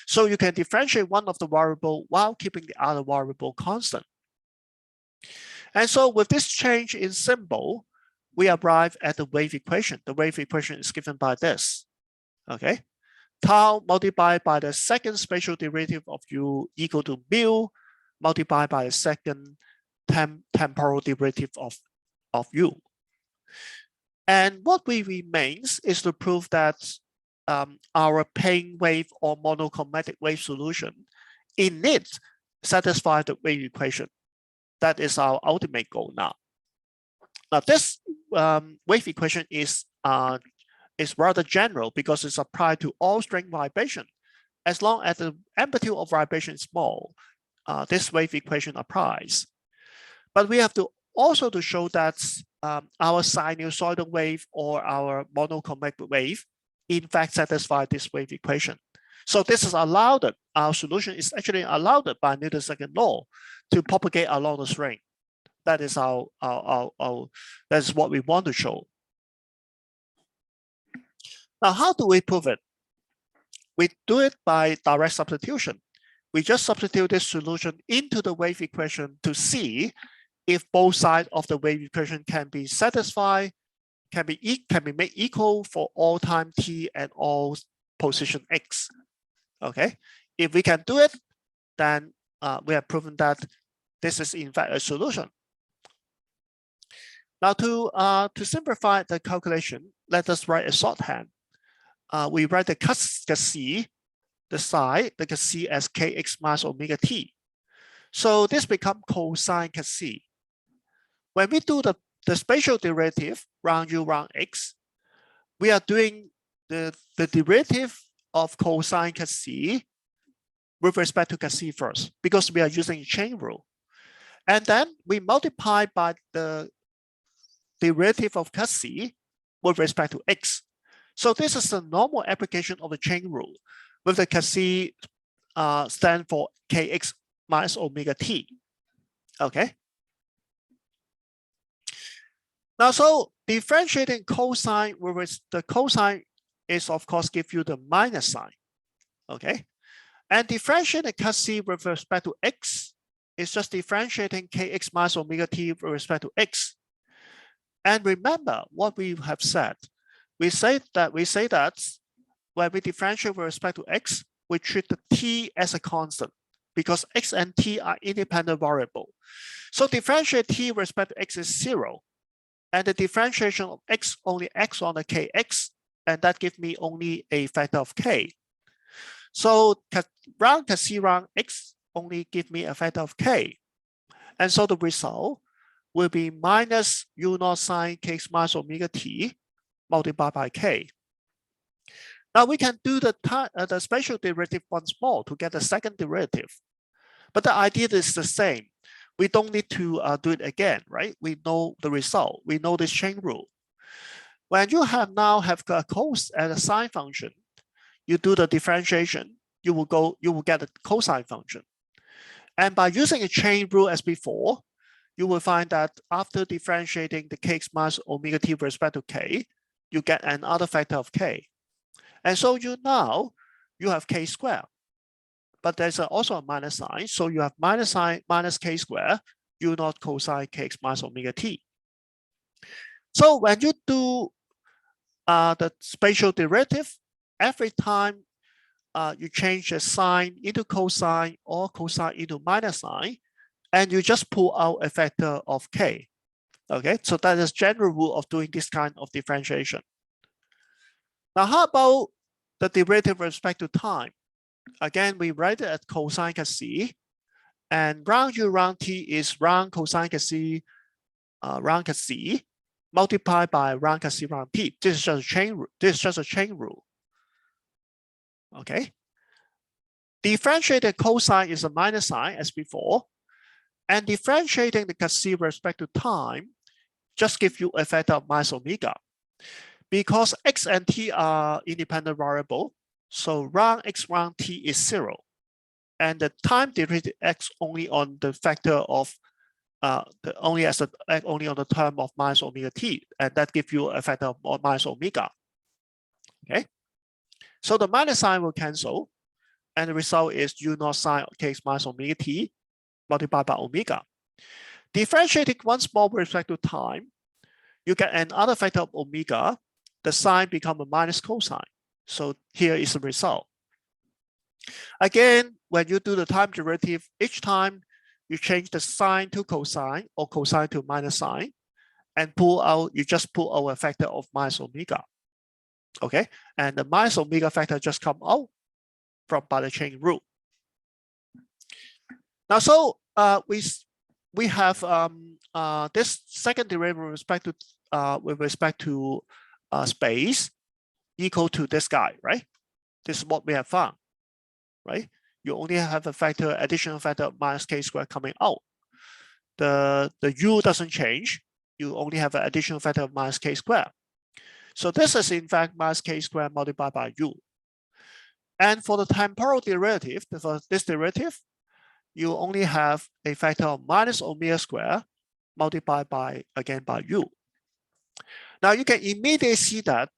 So you can differentiate one of the variable while keeping the other variable constant. And so with this change in symbol, we arrive at the wave equation. The wave equation is given by this. Okay. Tau multiplied by the second spatial derivative of u equal to mu multiplied by the second temporal derivative of u. And what remains is to prove that our plane wave or monochromatic wave solution in it satisfies the wave equation. That is our ultimate goal now. Now this wave equation is rather general because it's applied to all string vibration. As long as the amplitude of vibration is small, this wave equation applies. But we have to also to show that our sinusoidal wave or our monochromatic wave in fact satisfy this wave equation. So this is allowed, our solution is actually allowed by Newton's second law to propagate along the string. That is that's what we want to show. Now, how do we prove it? We do it by direct substitution. We just substitute this solution into the wave equation to see if both sides of the wave equation can be satisfied, can be made equal for all time t and all position x. Okay, if we can do it, then we have proven that this is in fact a solution. Now to simplify the calculation, let us write a shorthand. We write the c, the psi, the c as kx minus omega t. So this becomes cosine c. When we do the spatial derivative round u round x, we are doing the derivative of cosine c with respect to c first, because we are using chain rule. And then we multiply by the derivative of c with respect to x. So this is the normal application of the chain rule, with the c stand for kx minus omega t. Okay. Now, so differentiating cosine with the cosine is of course give you the minus sign. Okay. And differentiating cut C with respect to x is just differentiating kx minus omega t with respect to x. And remember what we have said. We say that when we differentiate with respect to x, we treat the t as a constant because x and t are independent variable. So differentiate t with respect to x is 0. And the differentiation of x only acts on the kx, and that gives me only a factor of k. So round C round x only give me a factor of k. And so the result will be minus u0 sine kx minus omega t multiplied by k. Now we can do the spatial derivative once more to get the second derivative. But the idea is the same. We don't need to do it again, right? We know the result. We know this chain rule. When you now have a cos and a sine function, you do the differentiation, you will get a cosine function. And by using a chain rule as before, you will find that after differentiating the kx minus omega t with respect to k, you get another factor of k. And so you have k squared. But there's also a minus sign. So you have minus sign minus k squared, u0 cosine kx minus omega t. So when you do the spatial derivative, every time you change the sine into cosine or cosine into minus sign, and you just pull out a factor of k. Okay, so that is general rule of doing this kind of differentiation. Now, how about the derivative with respect to time? Again, we write it as cosine cut c, and round u round t is round cosine cut c round cut c multiplied by round cut c round t. This is just a chain rule. This is just a chain rule. Okay. Differentiating cosine is a minus sign as before, and differentiating the cut c with respect to time just give you a factor of minus omega. Because x and t are independent variable, so round x round t is 0, and the time derivative acts only on the factor of only on the term of minus omega t, and that gives you a factor of minus omega. Okay, so the minus sign will cancel, and the result is u0 sine kx minus omega t multiplied by omega. Differentiating once more with respect to time, you get another factor of omega. The sign becomes a minus cosine. So here is the result. Again, when you do the time derivative, each time you change the sine to cosine or cosine to minus sign, and you just pull out a factor of minus omega. Okay, and the minus omega factor just come out by the chain rule. Now, so we have this second derivative with respect to space equal to this guy, right? This is what we have found, right? You only have a additional factor of minus k squared coming out. The u doesn't change. You only have an additional factor of minus k squared. So this is in fact minus k squared multiplied by u. And for the temporal derivative, for this derivative, you only have a factor of minus omega squared multiplied by u. Now you can immediately see that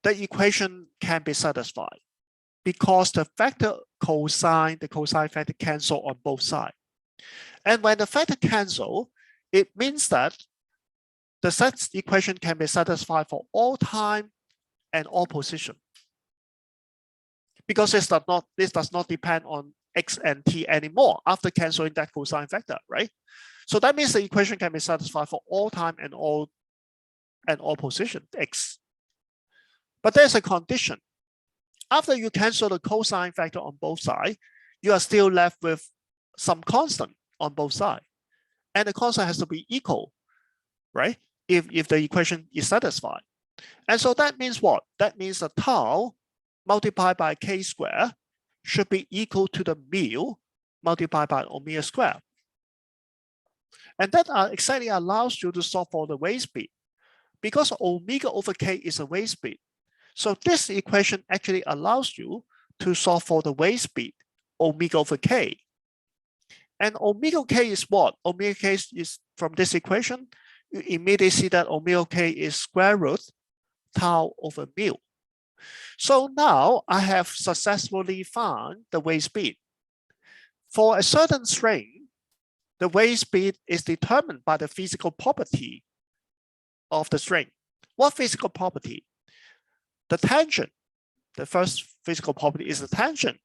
the equation can be satisfied because the factor the cosine factor cancel on both sides. And when the factor cancel, it means that the set equation can be satisfied for all time and all position. Because this does not depend on x and t anymore after canceling that cosine factor, right? So that means the equation can be satisfied for all time and all position x. But there's a condition. After you cancel the cosine factor on both sides, you are still left with some constant on both sides. And the constant has to be equal, right? If the equation is satisfied. And so that means what? That means the tau multiplied by k squared should be equal to the mu multiplied by omega squared. And that exactly allows you to solve for the wave speed. Because omega over k is a wave speed. So this equation actually allows you to solve for the wave speed, omega over k. And omega k is what? Omega k is from this equation, you immediately see that omega k is square root tau over mu. So now I have successfully found the wave speed. For a certain string, the wave speed is determined by the physical property of the string. What physical property? The tangent. The first physical property is the tangent.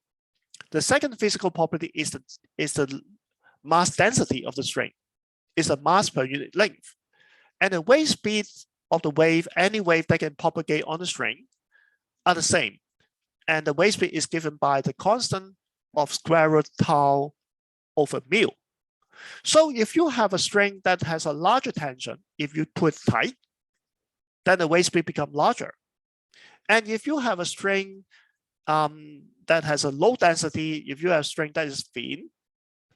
The second physical property is the mass density of the string. It's a mass per unit length. And the wave speed of the wave, any wave that can propagate on the string, are the same. And the wave speed is given by the constant of square root tau over mu. So if you have a string that has a larger tangent, if you put tight, then the wave speed becomes larger. And if you have a string that has a low density, if you have a string that is thin,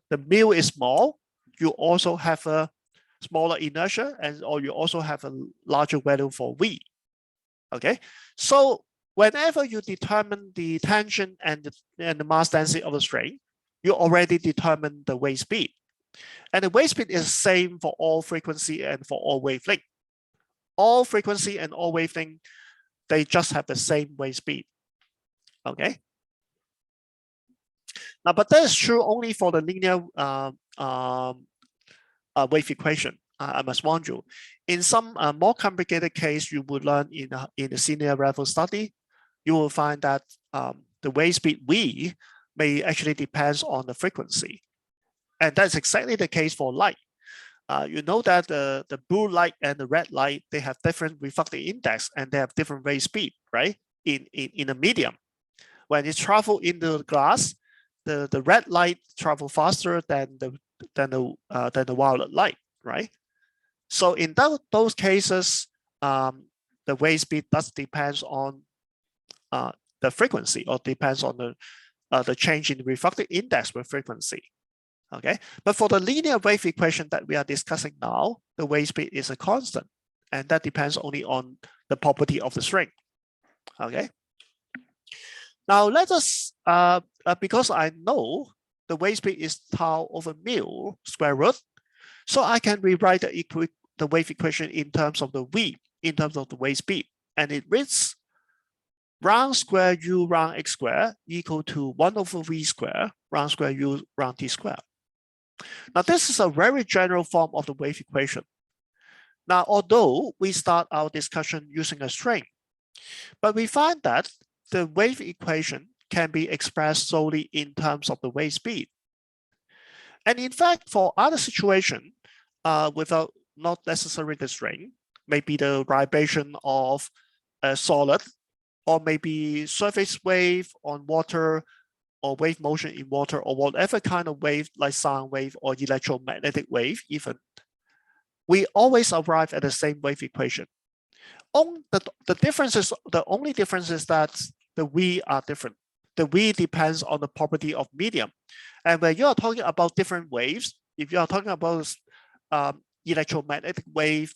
the mu is small, you also have a smaller inertia, and or you also have a larger value for V. Okay, so whenever you determine the tangent and the mass density of the string, you already determine the wave speed. And the wave speed is the same for all frequency and for all wavelength. All frequency and all wavelength, they just have the same wave speed. Okay. Now, but that is true only for the linear wave equation. I must warn you. In some more complicated case, you would learn in the senior level study, you will find that the wave speed V may actually depends on the frequency. And that's exactly the case for light. You know that the blue light and the red light, they have different refractive index and they have different wave speed, right? In a medium. When it travels into the glass, the red light travel faster than the violet light, right? So in those cases, the wave speed does depends on the frequency, or depends on the change in the refractive index with frequency. Okay, but for the linear wave equation that we are discussing now, the wave speed is a constant, and that depends only on the property of the string. Okay. Now let us, because I know the wave speed is tau over mu square root, so I can rewrite the wave equation in terms of the V, in terms of the wave speed, and it reads round square u round x square equal to 1 over V square round square u round t square. Now, this is a very general form of the wave equation. Now, although we start our discussion using a string, but we find that the wave equation can be expressed solely in terms of the wave speed. And in fact, for other situations, without not necessarily the string, maybe the vibration of a solid, or maybe surface wave on water, or wave motion in water, or whatever kind of wave like sound wave or electromagnetic wave even, we always arrive at the same wave equation. The only difference is that the V are different. The V depends on the property of medium. And when you are talking about different waves, if you are talking about electromagnetic wave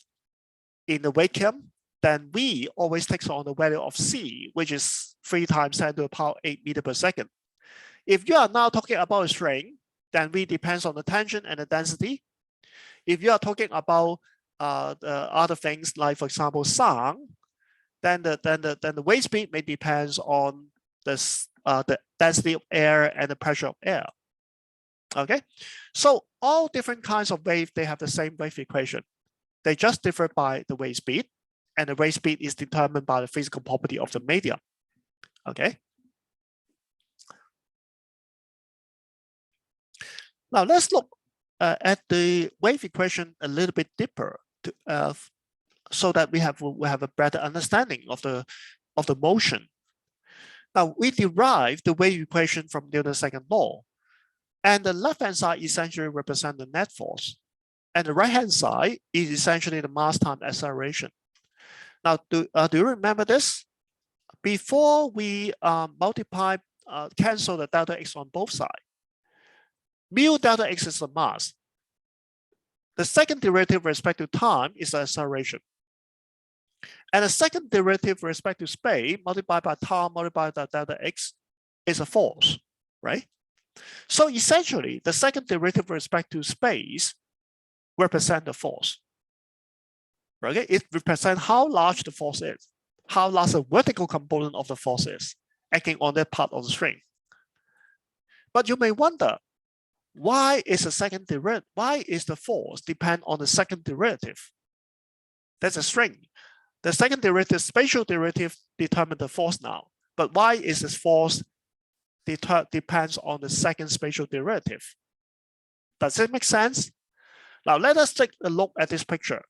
in the vacuum, then V always takes on the value of C, which is 3 times 10 to the power 8 meters per second. If you are now talking about a string, then V depends on the tangent and the density. If you are talking about the other things, like for example sound, then the wave speed may depends on the density of air and the pressure of air. Okay, so all different kinds of wave, they have the same wave equation. They just differ by the wave speed, and the wave speed is determined by the physical property of the medium. Okay. Now let's look at the wave equation a little bit deeper, so that we have a better understanding of the motion. Now we derive the wave equation from Newton's second law, and the left-hand side essentially represents the net force, and the right-hand side is essentially the mass times acceleration. Now, do you remember this? Before we cancel the delta x on both sides, mu delta x is the mass. The second derivative with respect to time is the acceleration. And the second derivative with respect to space multiplied by tau multiplied by delta x is a force, right? So essentially, the second derivative with respect to space represents the force. Okay, it represents how large the force is. how large the vertical component of the force is acting on that part of the string. But you may wonder, why is the force depend on the second derivative? That's a string. The second derivative, spatial derivative, determine the force now. But why is this force depends on the second spatial derivative? Does it make sense? Now let us take a look at this picture.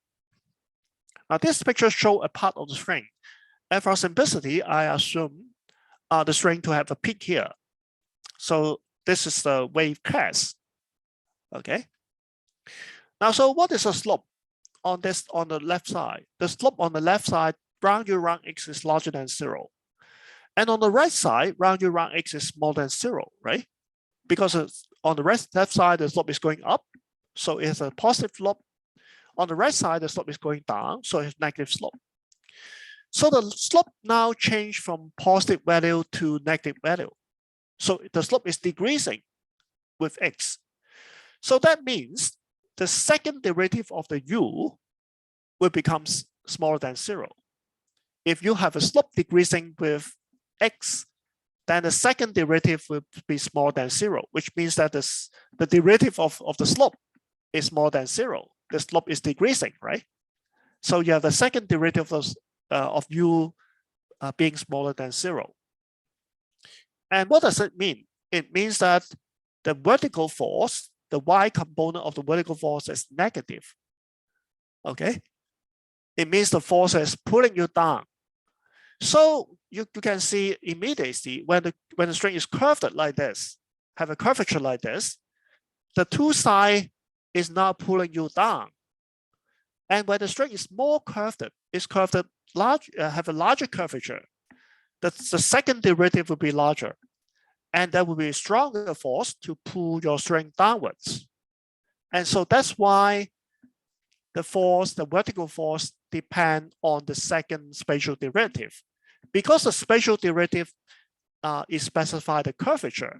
Now this picture shows a part of the string. And for simplicity, I assume the string to have a peak here. So this is the wave class. Okay. Now, so what is the slope on the left side? The slope on the left side, round u round x is larger than 0. And on the right side, round u round x is more than 0, right? Because on the left side, the slope is going up, so it's a positive slope. On the right side, the slope is going down, so it's negative slope. So the slope now changed from positive value to negative value. So the slope is decreasing with x. So that means the second derivative of the u will become smaller than 0. If you have a slope decreasing with x, then the second derivative will be smaller than 0, which means that the derivative of the slope is more than 0. The slope is decreasing, right? So you have the second derivative of u being smaller than 0. And what does it mean? It means that the vertical force, the y component of the vertical force is negative. Okay? It means the force is pulling you down. So you can see immediately when the string is curved like this, have a curvature like this, the two sides is now pulling you down. And when the string is more curved, have a larger curvature, the second derivative will be larger. And there will be a stronger force to pull your string downwards. And so that's why the vertical force depend on the second spatial derivative. Because the spatial derivative is specified the curvature.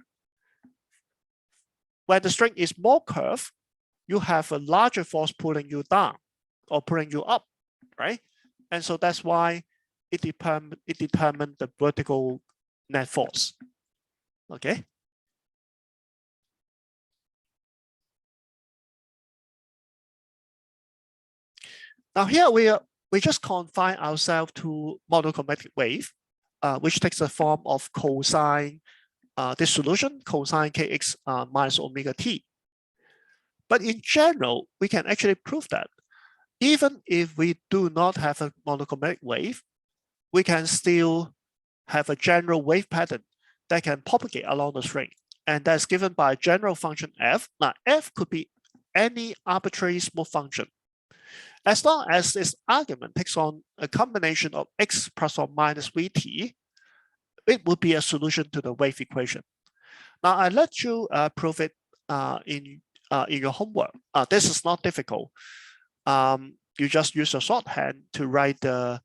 When the string is more curved, you have a larger force pulling you down or pulling you up, right? And so that's why it determines the vertical net force. Okay. Now here we just confine ourselves to monochromatic wave, which takes the form of cosine this solution, cosine kx minus omega t. But in general, we can actually prove that even if we do not have a monochromatic wave, we can still have a general wave pattern that can propagate along the string. And that's given by a general function f. Now, f could be any arbitrary smooth function. As long as this argument takes on a combination of x plus or minus vt, it would be a solution to the wave equation. Now, I let you prove it in your homework. This is not difficult. You just use a shorthand to write the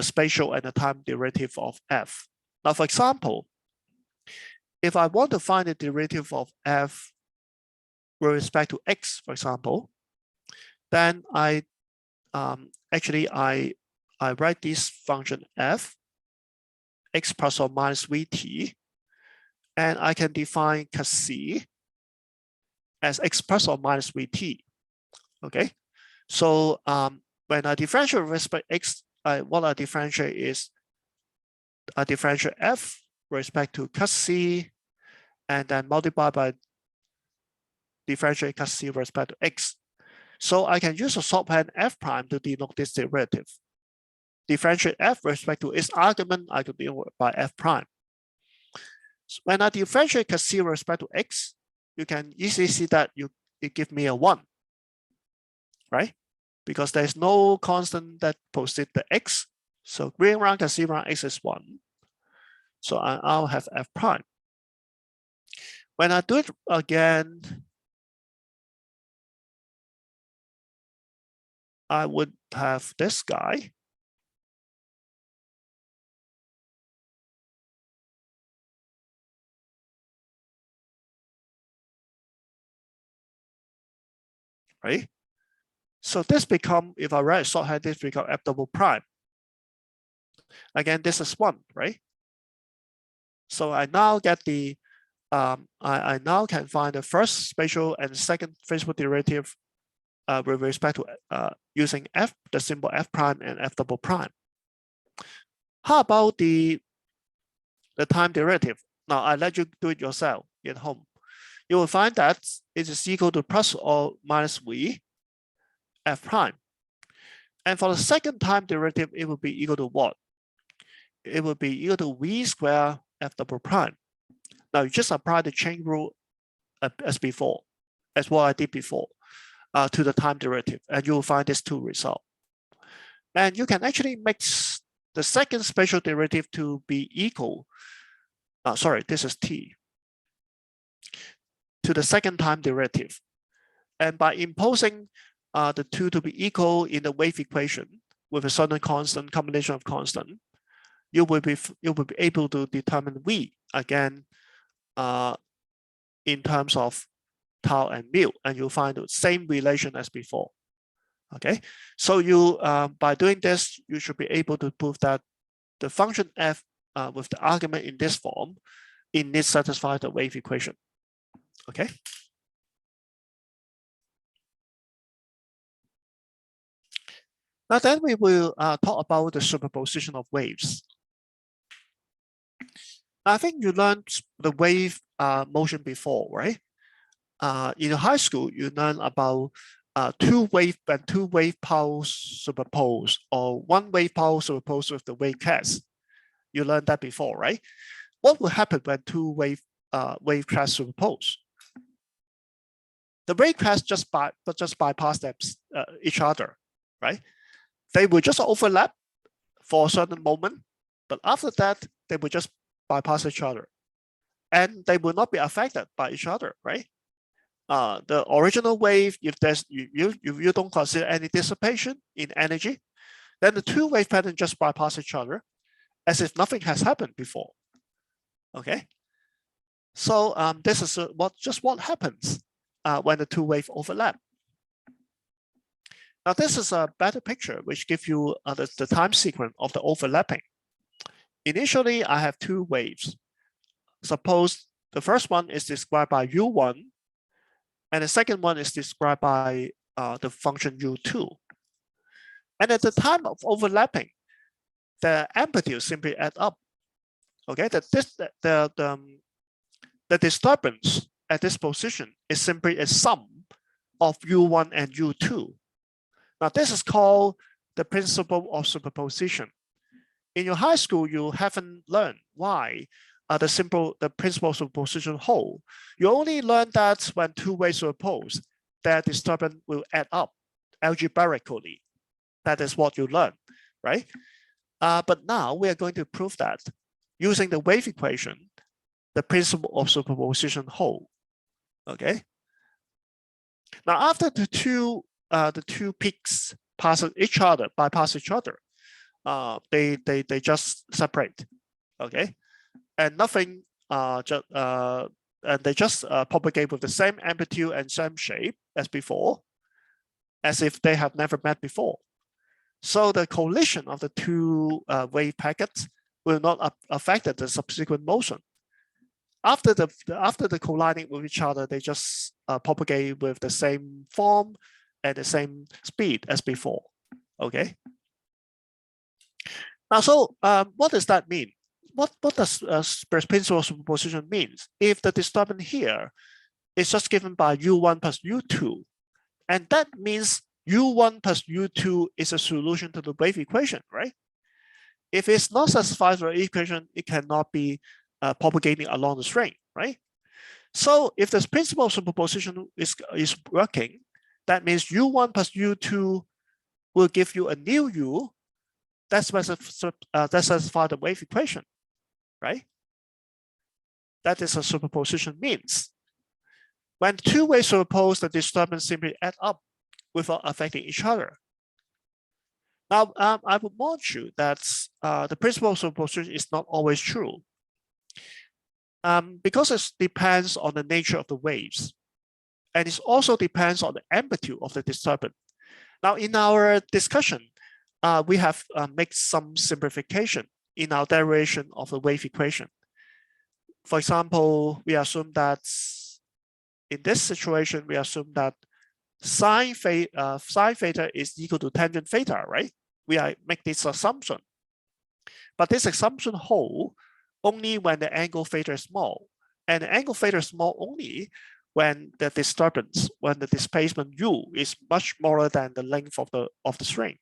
spatial and the time derivative of f. Now, for example, if I want to find the derivative of f with respect to x, for example, then I write this function f, x plus or minus vt, and I can define c as x plus or minus vt. Okay, so when I differentiate with respect to x, what I differentiate is I differentiate f with respect to c, and then multiply by differentiate c with respect to x. So I can use a shorthand f prime to denote this derivative. Differentiate f with respect to its argument, I could denote by f prime. So when I differentiate c with respect to x, you can easily see that it gives me a 1, right? Because there's no constant that posted the x. So green round c round x is 1. So I'll have f prime. When I do it again, I would have this guy. Right? So this become, if I write shorthand, this become f double prime. Again, this is 1, right? So I now get the, I now can find the first spatial and second physical derivative with respect to using f, the symbol f prime and f double prime. How about the time derivative? Now I let you do it yourself at home. You will find that it is equal to plus or minus v f prime. And for the second time derivative, it will be equal to what? It will be equal to v squared f double prime. Now you just apply the chain rule as before, as what I did before, to the time derivative, and you will find these two results. And you can actually make the second spatial derivative to be equal, sorry, this is t, to the second time derivative. And by imposing the two to be equal in the wave equation with a certain constant, combination of constant, you will be able to determine v again in terms of tau and mu, and you'll find the same relation as before. Okay, so you by doing this, you should be able to prove that the function f with the argument in this form indeed satisfies the wave equation. Okay. Now then we will talk about the superposition of waves. I think you learned the wave motion before, right? In high school, you learn about two wave powers superposed, or one wave power superposed with the wave class. You learned that before, right? What will happen when two wave class superpose? The wave class just bypass them, each other, right? They will just overlap for a certain moment, but after that, they will just bypass each other, and they will not be affected by each other, right? The original wave, if you don't consider any dissipation in energy, then the two wave pattern just bypass each other as if nothing has happened before. Okay, so this is what happens when the two wave overlap. Now this is a better picture which gives you the time sequence of the overlapping. Initially, I have two waves. Suppose the first one is described by u1, and the second one is described by the function u2. And at the time of overlapping, the amplitude simply add up. Okay, the disturbance at this position is simply a sum of u1 and u2. Now this is called the principle of superposition. In your high school, you haven't learned why the principle of superposition hold. You only learn that when two waves superpose, their disturbance will add up algebraically. That is what you learn, right? But now we are going to prove that using the wave equation, the principle of superposition hold. Okay. Now after the two peaks bypass each other, they just separate. Okay. And nothing and they just propagate with the same amplitude and same shape as before, as if they have never met before. So the collision of the two wave packets will not affect the subsequent motion. After the colliding with each other, they just propagate with the same form and the same speed as before. Okay. Now, so what does that mean? What does principle of superposition means? If the disturbance here is just given by u1 plus u2, and that means u1 plus u2 is a solution to the wave equation, right? If it's not satisfied with the equation, it cannot be propagating along the string, right? So if the principle of superposition is working, that means u1 plus u2 will give you a new u that satisfies the wave equation, right? That is a superposition means. When two waves superpose, the disturbance simply add up without affecting each other. Now, I would warn you that the principle of superposition is not always true, because it depends on the nature of the waves, and it also depends on the amplitude of the disturbance. Now, in our discussion, we have made some simplification in our derivation of the wave equation. For example, we assume that in this situation, we assume that sine theta is equal to tangent theta, right? We make this assumption. But this assumption holds only when the angle theta is small. And the angle theta is small only when the disturbance, when the displacement u is much smaller than the length of the string.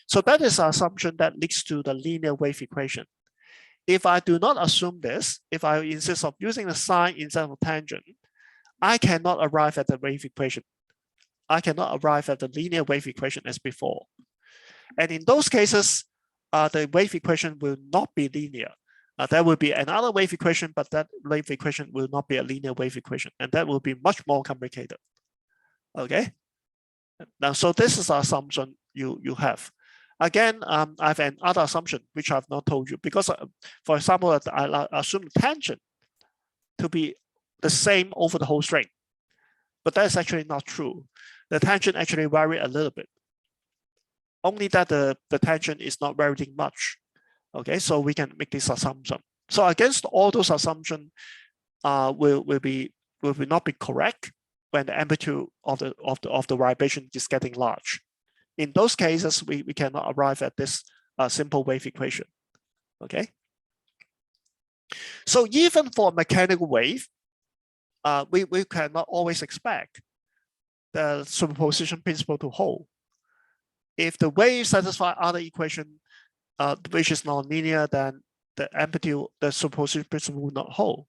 So that is an assumption that leads to the linear wave equation. If I do not assume this, if I insist on using the sine instead of tangent, I cannot arrive at the wave equation. I cannot arrive at the linear wave equation as before. And in those cases, the wave equation will not be linear. There will be another wave equation, but that wave equation will not be a linear wave equation, and that will be much more complicated. Okay. Now, so this is the assumption you have. Again, I have another assumption which I have not told you, because, for example, I assume tangent to be the same over the whole string, but that is actually not true. The tangent actually vary a little bit. Only that the tangent is not varying much. Okay, so we can make this assumption. So against all those assumptions, will not be correct when the amplitude of the vibration is getting large. In those cases, we cannot arrive at this simple wave equation. Okay. So even for a mechanical wave, we cannot always expect the superposition principle to hold. If the wave satisfies other equation, which is nonlinear, then the amplitude, the superposition principle will not hold.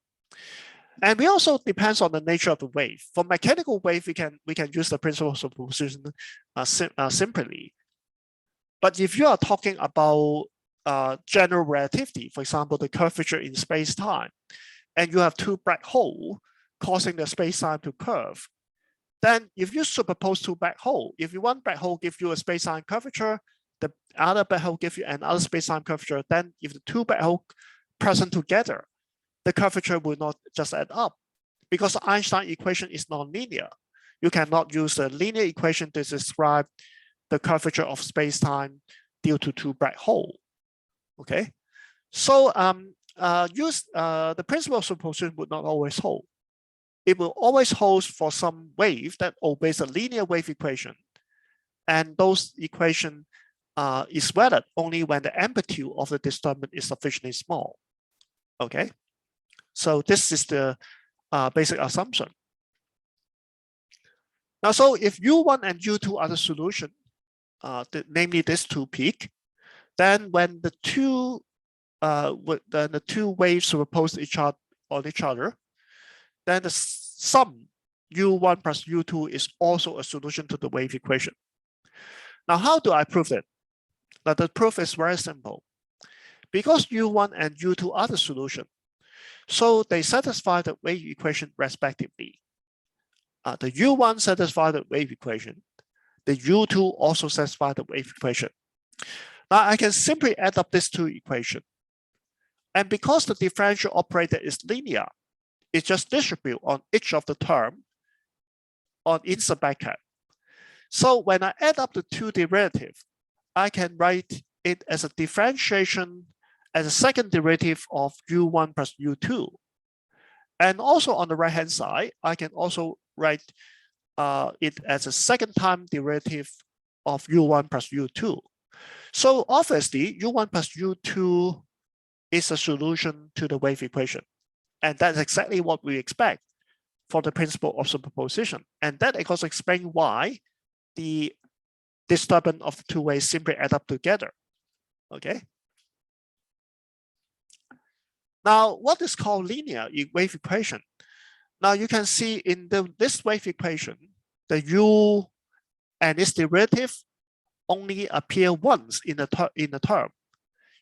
And we also depends on the nature of the wave. For mechanical wave, we can use the principle of superposition simply. But if you are talking about general relativity, for example, the curvature in space-time, and you have two black holes causing the space-time to curve, then if you superpose two black holes, if one black hole gives you a space-time curvature, the other black hole gives you another space-time curvature, then if the two black holes present together, the curvature will not just add up, because the Einstein equation is nonlinear. You cannot use the linear equation to describe the curvature of space-time due to two black holes. Okay, so the principle of superposition would not always hold. It will always hold for some wave that obeys a linear wave equation, and those equation is valid only when the amplitude of the disturbance is sufficiently small. Okay. So this is the basic assumption. Now, so if U1 and U2 are the solution, namely this two peak, then when the two waves superpose on each other, then the sum U1 plus U2 is also a solution to the wave equation. Now, how do I prove it? Now, the proof is very simple. Because U1 and U2 are the solution, so they satisfy the wave equation respectively. The U1 satisfies the wave equation. The U2 also satisfies the wave equation. Now I can simply add up these two equations. And because the differential operator is linear, it just distributes on each of the term on inside bracket. So when I add up the two derivatives, I can write it as a differentiation as a second derivative of U1 plus U2. And also on the right-hand side, I can also write it as a second time derivative of U1 plus U2. So obviously, U1 plus U2 is a solution to the wave equation. And that's exactly what we expect for the principle of superposition. And that also explains why the disturbance of the two waves simply add up together. Okay. Now, what is called linear wave equation? Now you can see in this wave equation, the U and its derivative only appear once in the term.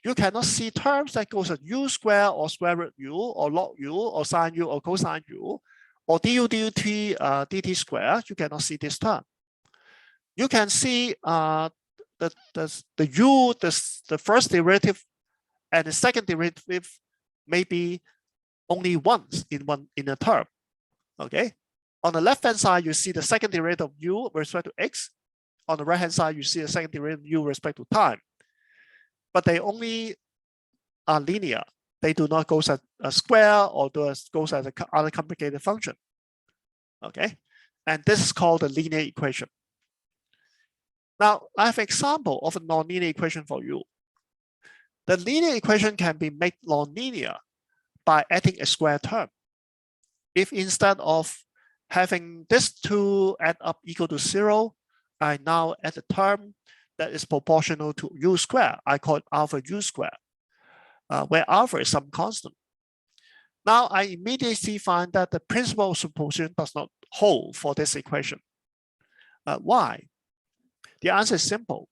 You cannot see terms that goes as U square or square root U or log U or sine U or cosine U or du dt square. You cannot see this term. You can see the U, the first derivative and the second derivative maybe only once in a term. Okay. On the left-hand side, you see the second derivative of U with respect to X. On the right-hand side, you see the second derivative u with respect to time, but they only are linear. They do not go as a square or goes as other complicated function. Okay, and this is called the linear equation. Now, I have an example of a nonlinear equation for you. The linear equation can be made nonlinear by adding a square term. If instead of having this two add up equal to 0, I now add a term that is proportional to u squared. I call it alpha u squared, where alpha is some constant. Now I immediately find that the principle of superposition does not hold for this equation. Why? The answer is simple.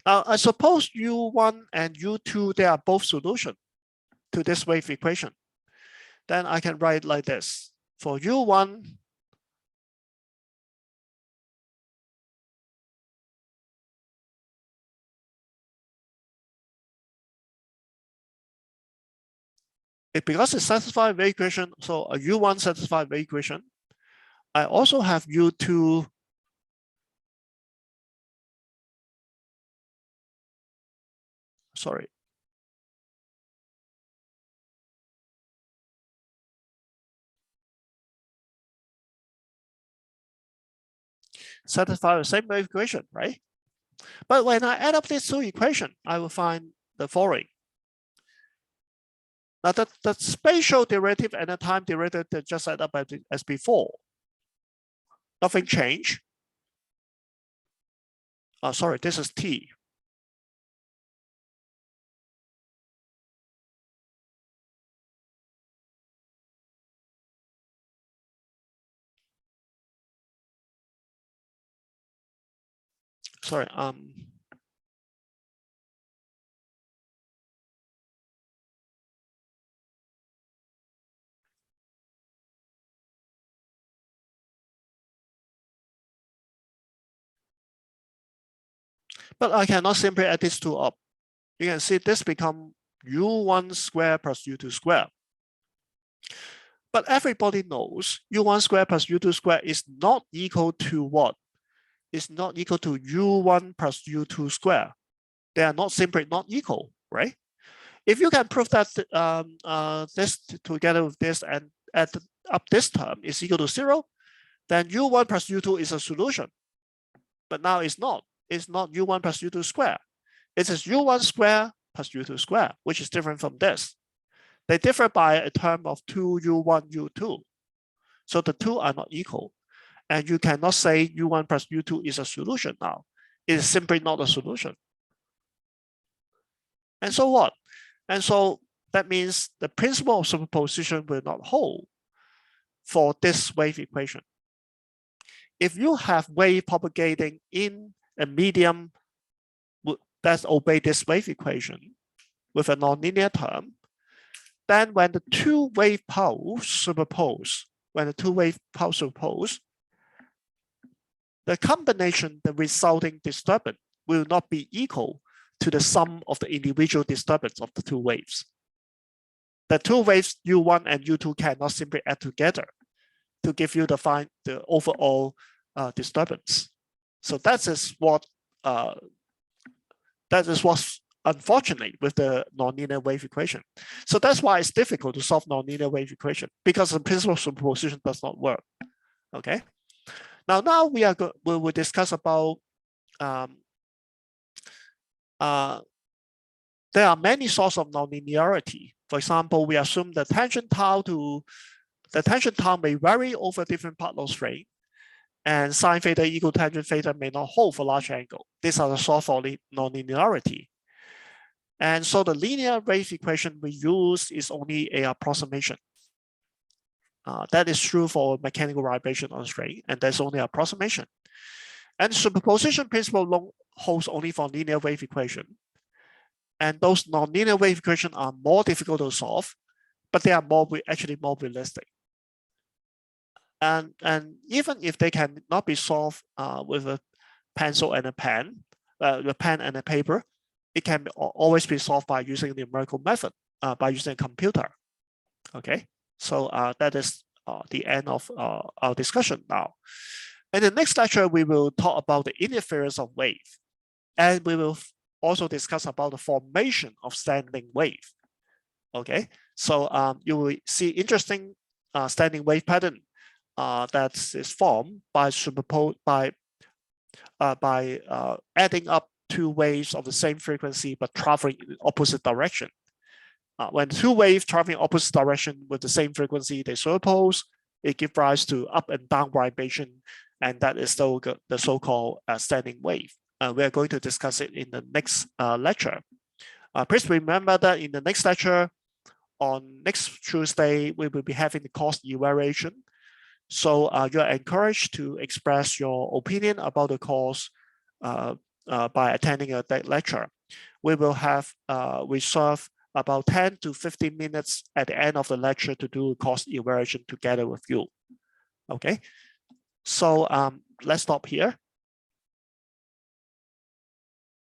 Now I suppose u1 and u2, they are both solutions to this wave equation. Then I can write like this. For u1, because it satisfies wave equation, so a u1 satisfies wave equation. I also have u2 satisfy the same wave equation, right? But when I add up these two equations, I will find the following. Now the spatial derivative and the time derivative that just add up as before. Nothing changed. Sorry, this is t. Sorry, but I cannot simply add these two up. You can see this become u1 squared plus u2 squared. But everybody knows u1 squared plus u2 squared is not equal to what? It's not equal to u1 plus u2 squared. They are not simply not equal, right? If you can prove that this together with this and add up this term is equal to 0, then u1 plus u2 is a solution. But now it's not. It's not u1 plus u2 squared. It is u1 squared plus u2 squared, which is different from this. They differ by a term of 2u1, u2. So the two are not equal. And you cannot say u1 plus u2 is a solution now. It is simply not a solution. And so what? And so that means the principle of superposition will not hold for this wave equation. If you have wave propagating in a medium that obeys this wave equation with a nonlinear term, then when the two wave pulse superpose, the combination, the resulting disturbance will not be equal to the sum of the individual disturbance of the two waves. The two waves u1 and u2 cannot simply add together to give you the overall disturbance. So that is what's unfortunate with the nonlinear wave equation. So that's why it's difficult to solve nonlinear wave equation, because the principle of superposition does not work. Okay. Now we will discuss about there are many sources of nonlinearity. For example, we assume the tension tau may vary over different part load strength, and sine theta equal tangent theta may not hold for large angle. These are the source of nonlinearity. And so the linear wave equation we use is only an approximation. That is true for mechanical vibration on string, and that's only approximation. And superposition principle holds only for linear wave equation. And those nonlinear wave equations are more difficult to solve, but they are actually more realistic. And even if they cannot be solved with a pencil and a pen, the pen and a paper, it can always be solved by using the numerical method, by using a computer. Okay, so that is the end of our discussion now. In the next lecture, we will talk about the interference of wave, and we will also discuss about the formation of standing wave. Okay, so you will see interesting standing wave pattern that is formed by adding up two waves of the same frequency but traveling in opposite direction. When two waves traveling opposite direction with the same frequency, they superpose. It gives rise to up and down vibration, and that is the so-called standing wave. We are going to discuss it in the next lecture. Please remember that in the next lecture, on next Tuesday, we will be having the course evaluation. So you are encouraged to express your opinion about the course by attending that lecture. We will have reserved about 10 to 15 minutes at the end of the lecture to do a course evaluation together with you. Okay, so let's stop here.